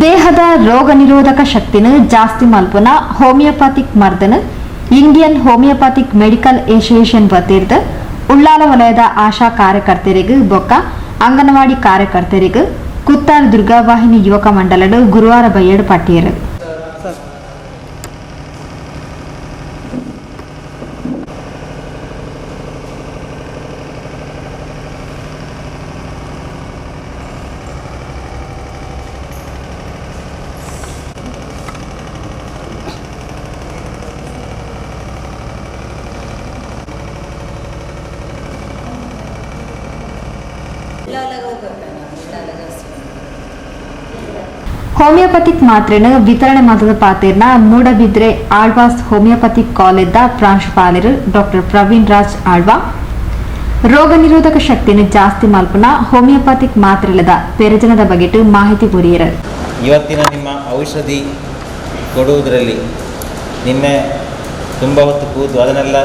ದೇಹದ ರೋಗ ನಿರೋಧಕ ಶಕ್ತಿನ ಜಾಸ್ತಿ ಮಲ್ಪುನ ಹೋಮಿಯೋಪ್ಯಾಥಿಕ್ ಮರ್ದನ ಇಂಡಿಯನ್ ಹೋಮಿಯೋಪ್ಯಾಥಿಕ್ ಮೆಡಿಕಲ್ ಅಸೋಸಿಯೇಷನ್ ವತಿರ್ದ ಉಳ್ಳಾಲ ವಲಯದ ಆಶಾ ಕಾರ್ಯಕರ್ತರಿಗೆ ಬೊಕ್ಕ ಅಂಗನವಾಡಿ ಕಾರ್ಯಕರ್ತರಿಗೆ ಕುತ್ತಾರ ದುರ್ಗಾವಾಹಿನಿ ಯುವಕ ಮಂಡಲದ ಗುರುವಾರ ಬಯ್ಯಡ್ ಪಟ್ಟಿಯರು ಹೋಮಿಯೋಪತಿಕ್ ಮಾತ್ರೆನ ವಿತರಣೆ ಮಾಡಿದ ಪಾತೆರ್ನ ಮೂಡಬಿದ್ರೆ ಆಳ್ವಾಸ್ ಹೋಮಿಯೋಪತಿಕ್ ಕಾಲೇಜ್ದ ಪ್ರಾಂಶುಪಾಲರು ಡಾಕ್ಟರ್ ಪ್ರವೀಣ್ ರಾಜ್ ಆಳ್ವಾ ರೋಗ ನಿರೋಧಕ ಶಕ್ತಿನ ಜಾಸ್ತಿ ಮಲ್ಪನ ಹೋಮಿಯೋಪತಿಕ್ ಮಾತ್ರೆಲದ ಪ್ರಯೋಜನದ ಬಗ್ಗೆ ಮಾಹಿತಿ ಕೊಡಿಯರು. ಇವತ್ತಿನ ನಿಮ್ಮ ಔಷಧಿ ಕೊಡುವುದರಲ್ಲಿ ನಿನ್ನೆ ತುಂಬ ಹೊತ್ತು ಕೂತು ಅದನ್ನೆಲ್ಲ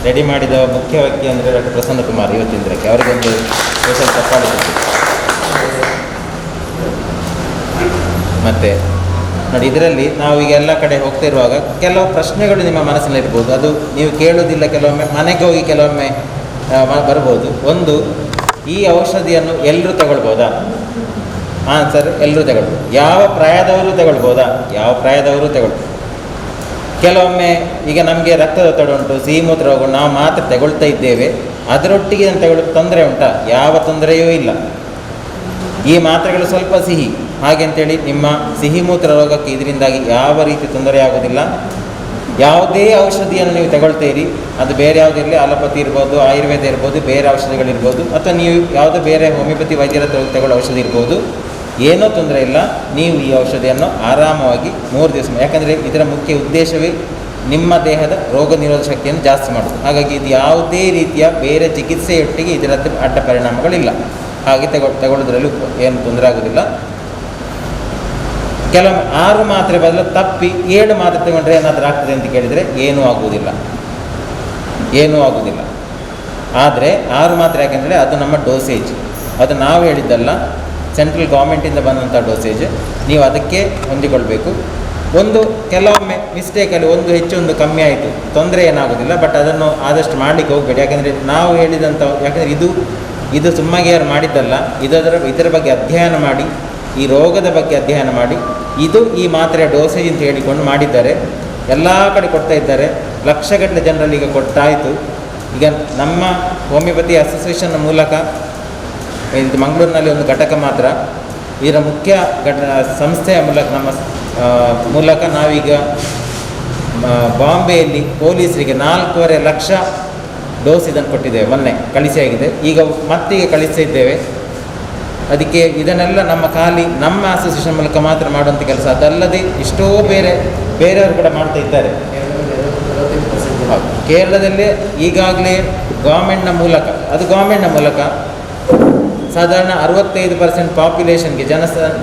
ರೆಡಿ ಮಾಡಿದ ಮುಖ್ಯ ವ್ಯಕ್ತಿ ಅಂದರೆ ಡಾಕ್ಟರ್ ಪ್ರಸನ್ನ ಕುಮಾರ್ ಇವತ್ತಿನ ದಿನಕ್ಕೆ ಅವರಿಗೊಂದು ಸ್ಪೆಷಲ್ ತಪ್ಪಾಡಿತ್ತು. ಮತ್ತು ನೋಡಿ, ಇದರಲ್ಲಿ ನಾವು ಈಗ ಎಲ್ಲ ಕಡೆ ಹೋಗ್ತಿರುವಾಗ ಕೆಲವು ಪ್ರಶ್ನೆಗಳು ನಿಮ್ಮ ಮನಸ್ಸಿನಲ್ಲಿರ್ಬೋದು, ಅದು ನೀವು ಕೇಳೋದಿಲ್ಲ, ಕೆಲವೊಮ್ಮೆ ಮನೆಗೆ ಹೋಗಿ ಕೆಲವೊಮ್ಮೆ ಬರ್ಬೋದು. ಒಂದು, ಈ ಔಷಧಿಯನ್ನು ಎಲ್ಲರೂ ತಗೊಳ್ಬೋದಾ? ಆನ್ಸರ್, ಎಲ್ಲರೂ ತಗೊಳ್ಬೋದು. ಯಾವ ಪ್ರಾಯದವರು ತಗೊಳ್ಬೋದಾ? ಯಾವ ಪ್ರಾಯದವರು ತಗೊಳ್ಬೋದು. ಕೆಲವೊಮ್ಮೆ ಈಗ ನಮಗೆ ರಕ್ತದೊತ್ತಡ ಉಂಟು, ಸಿಹಿ ಮೂತ್ರ ರೋಗ, ನಾವು ಮಾತ್ರ ತಗೊಳ್ತಾ ಇದ್ದೇವೆ, ಅದರೊಟ್ಟಿಗೆ ನಾನು ತಗೊಳ್ಳೋದು ತೊಂದರೆ ಉಂಟಾ? ಯಾವ ತೊಂದರೆಯೂ ಇಲ್ಲ. ಈ ಮಾತ್ರೆಗಳು ಸ್ವಲ್ಪ ಸಿಹಿ, ಹಾಗೆ ಅಂತೇಳಿ ನಿಮ್ಮ ಸಿಹಿ ಮೂತ್ರ ರೋಗಕ್ಕೆ ಇದರಿಂದಾಗಿ ಯಾವ ರೀತಿ ತೊಂದರೆ ಆಗೋದಿಲ್ಲ. ಯಾವುದೇ ಔಷಧಿಯನ್ನು ನೀವು ತಗೊಳ್ತೀರಿ, ಅದು ಬೇರೆ ಯಾವುದಿರಲಿ, ಅಲೋಪತಿ ಇರ್ಬೋದು, ಆಯುರ್ವೇದ ಇರ್ಬೋದು, ಬೇರೆ ಔಷಧಿಗಳಿರ್ಬೋದು, ಅಥವಾ ನೀವು ಯಾವುದೋ ಬೇರೆ ಹೋಮಿಯೋಪತಿ ವೈದ್ಯರ ತಗೊಳ್ಳೋ ಔಷಧಿ ಇರ್ಬೋದು, ಏನೂ ತೊಂದರೆ ಇಲ್ಲ. ನೀವು ಈ ಔಷಧಿಯನ್ನು ಆರಾಮವಾಗಿ 3 ದಿವಸ, ಯಾಕಂದರೆ ಇದರ ಮುಖ್ಯ ಉದ್ದೇಶವೇ ನಿಮ್ಮ ದೇಹದ ರೋಗ ನಿರೋಧಕ ಶಕ್ತಿಯನ್ನು ಜಾಸ್ತಿ ಮಾಡೋದು. ಹಾಗಾಗಿ ಇದು ಯಾವುದೇ ರೀತಿಯ ಬೇರೆ ಚಿಕಿತ್ಸೆಯೊಟ್ಟಿಗೆ ಇದರದ್ದು ಅಡ್ಡ ಪರಿಣಾಮಗಳಿಲ್ಲ. ಹಾಗೆ ತಗೊಳ್ಳೋದ್ರಲ್ಲೂ ಏನು ತೊಂದರೆ ಆಗೋದಿಲ್ಲ. ಕೆಲವೊಮ್ಮೆ 6 ಮಾತ್ರೆ ಬದಲು ತಪ್ಪಿ 7 ಮಾತ್ರೆ ತಗೊಂಡ್ರೆ ಏನಾದರೂ ಆಗ್ತದೆ ಅಂತ ಕೇಳಿದರೆ ಏನೂ ಆಗುವುದಿಲ್ಲ, ಏನೂ ಆಗುವುದಿಲ್ಲ. ಆದರೆ 6 ಮಾತ್ರೆ ಯಾಕೆಂದರೆ ಅದು ನಮ್ಮ ಡೋಸೇಜ್, ಅದು ನಾವು ಹೇಳಿದ್ದಲ್ಲ, ಸೆಂಟ್ರಲ್ ಗೌರ್ಮೆಂಟಿಂದ ಬಂದಂಥ ಡೋಸೇಜ್. ನೀವು ಅದಕ್ಕೆ ಹೊಂದಿಕೊಳ್ಬೇಕು. ಒಂದು ಕೆಲವೊಮ್ಮೆ ಮಿಸ್ಟೇಕಲ್ಲಿ ಒಂದು ಹೆಚ್ಚು ಒಂದು ಕಮ್ಮಿ ಆಯಿತು, ತೊಂದರೆ ಏನಾಗೋದಿಲ್ಲ. ಬಟ್ ಅದನ್ನು ಆದಷ್ಟು ಮಾಡಲಿಕ್ಕೆ ಹೋಗಬೇಡಿ. ಯಾಕೆಂದರೆ ನಾವು ಹೇಳಿದಂಥ, ಯಾಕೆಂದರೆ ಇದು ಸುಮ್ಮಗೆ ಯಾರು ಮಾಡಿದ್ದಲ್ಲ, ಇದರ ಬಗ್ಗೆ ಅಧ್ಯಯನ ಮಾಡಿ, ಈ ರೋಗದ ಬಗ್ಗೆ ಅಧ್ಯಯನ ಮಾಡಿ, ಇದು ಈ ಮಾತ್ರೆಯ ಡೋಸೇಜ್ ಅಂತ ಹೇಳಿಕೊಂಡು ಮಾಡಿದ್ದಾರೆ. ಎಲ್ಲ ಕಡೆ ಕೊಡ್ತಾ ಇದ್ದಾರೆ, ಲಕ್ಷಗಟ್ಟಲೆ ಜನರಲ್ಲಿ ಈಗ ಕೊಟ್ಟಾಯಿತು. ಈಗ ನಮ್ಮ ಹೋಮಿಯೋಪತಿ ಅಸೋಸಿಯೇಷನ್ ಮೂಲಕ ಇದು ಮಂಗಳೂರಿನಲ್ಲಿ ಒಂದು ಘಟಕ ಮಾತ್ರ, ಇದರ ಮುಖ್ಯ ಸಂಸ್ಥೆಯ ಮೂಲಕ ನಮ್ಮ ಮೂಲಕ ನಾವೀಗ ಬಾಂಬೆಯಲ್ಲಿ ಪೊಲೀಸರಿಗೆ 4.5 ಲಕ್ಷ ಡೋಸ್ ಇದನ್ನು ಕೊಟ್ಟಿದ್ದೇವೆ. ಮೊನ್ನೆ ಕಳಿಸಿ ಆಗಿದೆ, ಈಗ ಮತ್ತೀಗ ಕಳಿಸ್ತಾ ಇದ್ದೇವೆ. ಅದಕ್ಕೆ ಇದನ್ನೆಲ್ಲ ನಮ್ಮ ಅಸೋಸಿಯೇಷನ್ ಮೂಲಕ ಮಾತ್ರ ಮಾಡುವಂಥ ಕೆಲಸ, ಅದಲ್ಲದೆ ಎಷ್ಟೋ ಬೇರೆಯವರು ಕೂಡ ಮಾಡ್ತಾ ಇದ್ದಾರೆ. ಕೇರಳದಲ್ಲೇ ಈಗಾಗಲೇ ಗೌರ್ಮೆಂಟ್ನ ಮೂಲಕ ಸಾಧಾರಣ 65% ಪಾಪ್ಯುಲೇಷನ್ಗೆ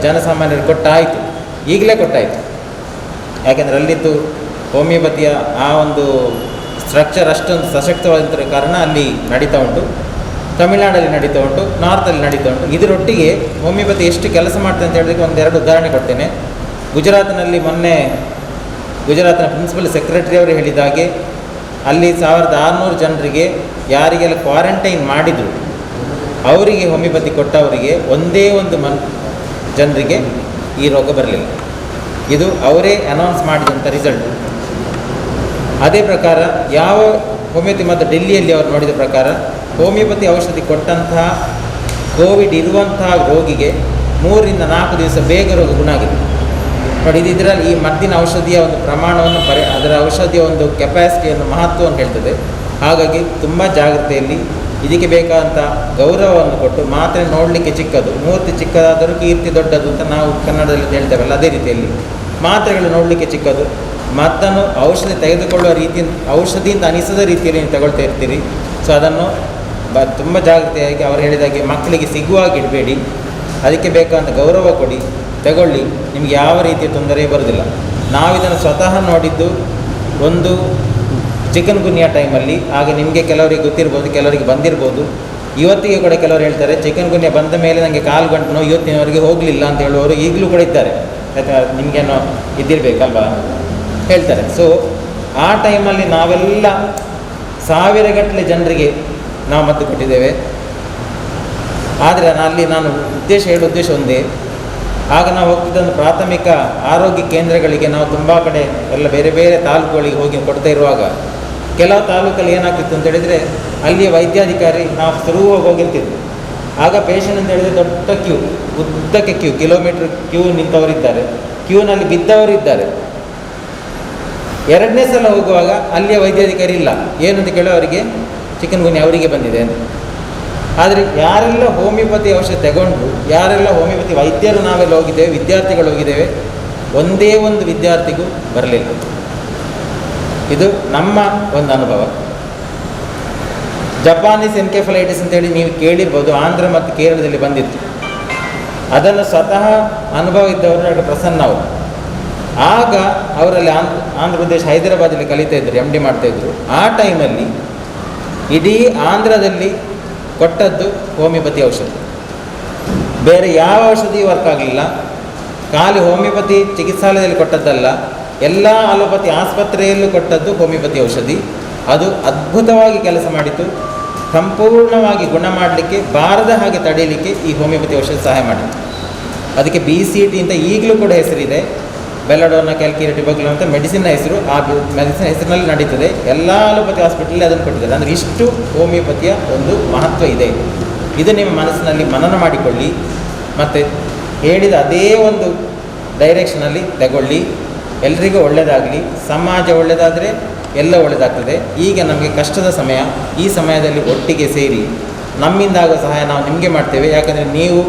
ಜನಸಾಮಾನ್ಯರು ಕೊಟ್ಟಾಯಿತು, ಈಗಲೇ ಕೊಟ್ಟಾಯಿತು. ಯಾಕೆಂದರೆ ಅಲ್ಲಿದ್ದು ಹೋಮಿಯೋಪತಿಯ ಆ ಒಂದು ಸ್ಟ್ರಕ್ಚರ್ ಅಷ್ಟೊಂದು ಸಶಕ್ತವಾದ ಕಾರಣ ಅಲ್ಲಿ ನಡೀತಾ ಉಂಟು. ತಮಿಳುನಾಡಲ್ಲಿ ನಡೀತಾ ಉಂಟು, ನಾರ್ತಲ್ಲಿ ನಡೀತಾ ಉಂಟು. ಇದರೊಟ್ಟಿಗೆ ಹೋಮಿಯೋಪತಿ ಎಷ್ಟು ಕೆಲಸ ಮಾಡ್ತದೆ ಅಂತ ಹೇಳಿದ್ರೆ 1-2 ಉದಾಹರಣೆ ಕೊಡ್ತೇನೆ. ಗುಜರಾತ್ನಲ್ಲಿ ಮೊನ್ನೆ ಗುಜರಾತ್ನ ಪ್ರಿನ್ಸಿಪಲ್ ಸೆಕ್ರೆಟರಿ ಅವರು ಹೇಳಿದ ಹಾಗೆ, ಅಲ್ಲಿ 1600 ಜನರಿಗೆ ಯಾರಿಗೆಲ್ಲ ಕ್ವಾರಂಟೈನ್ ಮಾಡಿದರು ಅವರಿಗೆ ಹೋಮಿಯೋಪತಿ ಕೊಟ್ಟವರಿಗೆ ಒಂದೇ ಒಂದು ಜನರಿಗೆ ಈ ರೋಗ ಬರಲಿಲ್ಲ. ಇದು ಅವರೇ ಅನೌನ್ಸ್ ಮಾಡಿದಂಥ ರಿಸಲ್ಟ್. ಅದೇ ಪ್ರಕಾರ ಯಾವ ಹೋಮಿಯೋಪತಿ ಮತ್ತು ಡೆಲ್ಲಿಯಲ್ಲಿ ಅವರು ನೋಡಿದ ಪ್ರಕಾರ ಹೋಮಿಯೋಪತಿ ಔಷಧಿ ಕೊಟ್ಟಂತಹ ಕೋವಿಡ್ ಇರುವಂತಹ ರೋಗಿಗೆ 3-4 ದಿವಸ ಬೇಗ ರೋಗ ಗುಣ ಆಗಿದೆ. ನೋಡಿ, ಇದರಲ್ಲಿ ಈ ಮದ್ದಿನ ಔಷಧಿಯ ಒಂದು ಪ್ರಮಾಣವನ್ನು ಅದರ ಔಷಧಿಯ ಒಂದು ಕೆಪಾಸಿಟಿಯನ್ನು, ಮಹತ್ವವನ್ನು ಹೇಳ್ತದೆ. ಹಾಗಾಗಿ ತುಂಬ ಜಾಗ್ರತೆಯಲ್ಲಿ ಇದಕ್ಕೆ ಬೇಕಾದಂಥ ಗೌರವವನ್ನು ಕೊಟ್ಟು, ಮಾತ್ರೆ ನೋಡಲಿಕ್ಕೆ ಚಿಕ್ಕದು, ಮೂರ್ತಿ ಚಿಕ್ಕದಾದರೂ ಕೀರ್ತಿ ದೊಡ್ಡದು ಅಂತ ನಾವು ಕನ್ನಡದಲ್ಲಿ ಹೇಳ್ತೇವಲ್ಲ, ಅದೇ ರೀತಿಯಲ್ಲಿ ಮಾತ್ರೆಗಳು ನೋಡಲಿಕ್ಕೆ ಚಿಕ್ಕದು. ಮದ್ದನ್ನು ಔಷಧಿ ತೆಗೆದುಕೊಳ್ಳುವ ಔಷಧಿಯಿಂದ ಅನಿಸದ ರೀತಿಯಲ್ಲಿ ನೀವು ತಗೊಳ್ತಾ ಇರ್ತೀರಿ. ಸೊ ಅದನ್ನು ತುಂಬ ಜಾಗ್ರತೆಯಾಗಿ ಅವರು ಹೇಳಿದಾಗೆ ಮಕ್ಕಳಿಗೆ ಸಿಗುವಾಗ ಇಡಬೇಡಿ. ಅದಕ್ಕೆ ಬೇಕಾದಂಥ ಗೌರವ ಕೊಡಿ, ತಗೊಳ್ಳಿ, ನಿಮಗೆ ಯಾವ ರೀತಿಯ ತೊಂದರೆ ಬರೋದಿಲ್ಲ. ನಾವಿದನ್ನು ಸ್ವತಃ ನೋಡಿದ್ದು ಒಂದು ಚಿಕನ್ ಗುನ್ಯಾ ಟೈಮಲ್ಲಿ. ಆಗ ನಿಮಗೆ ಕೆಲವರಿಗೆ ಗೊತ್ತಿರ್ಬೋದು, ಕೆಲವರಿಗೆ ಬಂದಿರ್ಬೋದು. ಇವತ್ತಿಗೆ ಕೂಡ ಕೆಲವರು ಹೇಳ್ತಾರೆ ಚಿಕನ್ ಗುನ್ಯಾ ಬಂದ ಮೇಲೆ ನನಗೆ ಕಾಲು ಗಂಟು ನೋವು ಇವತ್ತಿನವರೆಗೆ ಹೋಗಲಿಲ್ಲ ಅಂತ ಹೇಳುವವರು ಈಗಲೂ ಕೂಡ ಇದ್ದಾರೆ. ಅಥವಾ ನಿಮಗೇನೋ ಇದ್ದಿರಬೇಕಲ್ವಾ ಹೇಳ್ತಾರೆ. ಸೊ ಆ ಟೈಮಲ್ಲಿ ನಾವೆಲ್ಲ ಸಾವಿರಗಟ್ಟಲೆ ಜನರಿಗೆ ನಾವು ಮದ್ದು ಕೊಟ್ಟಿದ್ದೇವೆ. ಆದರೆ ಅಲ್ಲಿ ನಾನು ಹೇಳೋ ಉದ್ದೇಶ ಒಂದೇ, ಆಗ ನಾವು ಹೋಗ್ತಿದ್ದ ಪ್ರಾಥಮಿಕ ಆರೋಗ್ಯ ಕೇಂದ್ರಗಳಿಗೆ ನಾವು ತುಂಬ ಕಡೆ ಎಲ್ಲ ಬೇರೆ ಬೇರೆ ತಾಲೂಕುಗಳಿಗೆ ಹೋಗಿ ಕೊಡ್ತಾ ಇರುವಾಗ ಕೆಲವು ತಾಲೂಕಲ್ಲಿ ಏನಾಗ್ತಿತ್ತು ಅಂತ ಹೇಳಿದರೆ ಅಲ್ಲಿಯ ವೈದ್ಯಾಧಿಕಾರಿ ನಾವು ಶುರುವಾಗಿ ಹೋಗಿರ್ತಿದ್ವಿ. ಆಗ ಪೇಷಂಟ್ ಅಂತ ಹೇಳಿದರೆ ದೊಡ್ಡ ಕ್ಯೂ, ಉದ್ದಕ್ಕೆ ಕ್ಯೂ, ಕಿಲೋಮೀಟ್ರ್ ಕ್ಯೂ ನಿಂತವರಿದ್ದಾರೆ, ಕ್ಯೂನಲ್ಲಿ ಬಿದ್ದವರಿದ್ದಾರೆ. ಎರಡನೇ ಸಲ ಹೋಗುವಾಗ ಅಲ್ಲಿಯ ವೈದ್ಯಾಧಿಕಾರಿ ಇಲ್ಲ, ಏನಂತ ಕೇಳೋ ಅವರಿಗೆ ಚಿಕನ್ ಗುನ್ಯ ಅವರಿಗೆ ಬಂದಿದೆ ಅಂತ. ಆದರೆ ಯಾರೆಲ್ಲ ಹೋಮಿಯೋಪತಿ ಔಷಧ ತಗೊಂಡು, ಯಾರೆಲ್ಲ ಹೋಮಿಯೋಪತಿ ವೈದ್ಯರು ನಾವೆಲ್ಲ ಹೋಗಿದ್ದೇವೆ, ವಿದ್ಯಾರ್ಥಿಗಳು ಹೋಗಿದ್ದೇವೆ, ಒಂದೇ ಒಂದು ವಿದ್ಯಾರ್ಥಿಗೂ ಬರಲಿಲ್ಲ. ಇದು ನಮ್ಮ ಒಂದು ಅನುಭವ. ಜಪಾನೀಸ್ ಎನ್ಕೆಫಲೈಟಿಸ್ ಅಂತೇಳಿ ನೀವು ಕೇಳಿರ್ಬೋದು, ಆಂಧ್ರ ಮತ್ತು ಕೇರಳದಲ್ಲಿ ಬಂದಿತ್ತು. ಅದನ್ನು ಸ್ವತಃ ಅನುಭವ ಇದ್ದವರು ಡಾಕ್ಟರ್ ಪ್ರಸನ್ನ ಅವರು. ಆಗ ಅವರಲ್ಲಿ ಆಂಧ್ರ ಪ್ರದೇಶ ಹೈದರಾಬಾದಲ್ಲಿ ಕಲಿತಾ ಇದ್ದರು, MD ಮಾಡ್ತಾಯಿದ್ರು. ಆ ಟೈಮಲ್ಲಿ ಇಡೀ ಆಂಧ್ರದಲ್ಲಿ ಕೊಟ್ಟದ್ದು ಹೋಮಿಯೋಪತಿ ಔಷಧಿ, ಬೇರೆ ಯಾವ ಔಷಧಿ ವರ್ಕ್ ಆಗಲಿಲ್ಲ. ಖಾಲಿ ಹೋಮಿಯೋಪತಿ ಚಿಕಿತ್ಸಾಲಯದಲ್ಲಿ ಕೊಟ್ಟದ್ದಲ್ಲ, ಎಲ್ಲ ಅಲೋಪತಿ ಆಸ್ಪತ್ರೆಯಲ್ಲೂ ಕೊಟ್ಟದ್ದು ಹೋಮಿಯೋಪತಿ ಔಷಧಿ. ಅದು ಅದ್ಭುತವಾಗಿ ಕೆಲಸ ಮಾಡಿತು. ಸಂಪೂರ್ಣವಾಗಿ ಗುಣ ಮಾಡಲಿಕ್ಕೆ, ಬಾರದ ಹಾಗೆ ತಡೆಯಲಿಕ್ಕೆ ಈ ಹೋಮಿಯೋಪತಿ ಔಷಧಿ ಸಹಾಯ ಮಾಡಿತು. ಅದಕ್ಕೆ BCT ಅಂತ ಈಗಲೂ ಕೂಡ ಹೆಸರಿದೆ, ಬೆಲ್ಲಡೋರ್ನ ಕ್ಯಾಲ್ಕಿರೇಟ್ ಟ್ಯೂಬರ್ಕ್ಯುಲೋಸಿಸ್ ಅಂತ ಮೆಡಿಸಿನ್ನ ಹೆಸರು. ಆ ಮೆಡಿಸಿನ್ ಹೆಸರಿನಲ್ಲಿ ನಡೀತದೆ. ಎಲ್ಲ ಅಲೋಪತಿ ಹಾಸ್ಪಿಟಲಲ್ಲಿ ಅದನ್ನು ಕೊಟ್ಟಿದ್ದಾರೆ. ಅಂದರೆ ಇಷ್ಟು ಹೋಮಿಯೋಪತಿಯ ಒಂದು ಮಹತ್ವ ಇದೆ. ಇದು ನಿಮ್ಮ ಮನಸ್ಸಿನಲ್ಲಿ ಮನನ ಮಾಡಿಕೊಳ್ಳಿ, ಮತ್ತು ಹೇಳಿದ ಅದೇ ಒಂದು ಡೈರೆಕ್ಷನಲ್ಲಿ ತಗೊಳ್ಳಿ. ಎಲ್ರಿಗೂ ಒಳ್ಳೆಯದಾಗಲಿ, ಸಮಾಜ ಒಳ್ಳೆಯದಾದರೆ ಎಲ್ಲ ಒಳ್ಳೆಯದಾಗ್ತದೆ. ಈಗ ನಮಗೆ ಕಷ್ಟದ ಸಮಯ, ಈ ಸಮಯದಲ್ಲಿ ಒಟ್ಟಿಗೆ ಸೇರಿ ನಮ್ಮಿಂದಾಗೋ ಸಹಾಯ ನಾವು ನಿಮಗೆ ಮಾಡ್ತೇವೆ. ಯಾಕಂದರೆ ನೀವು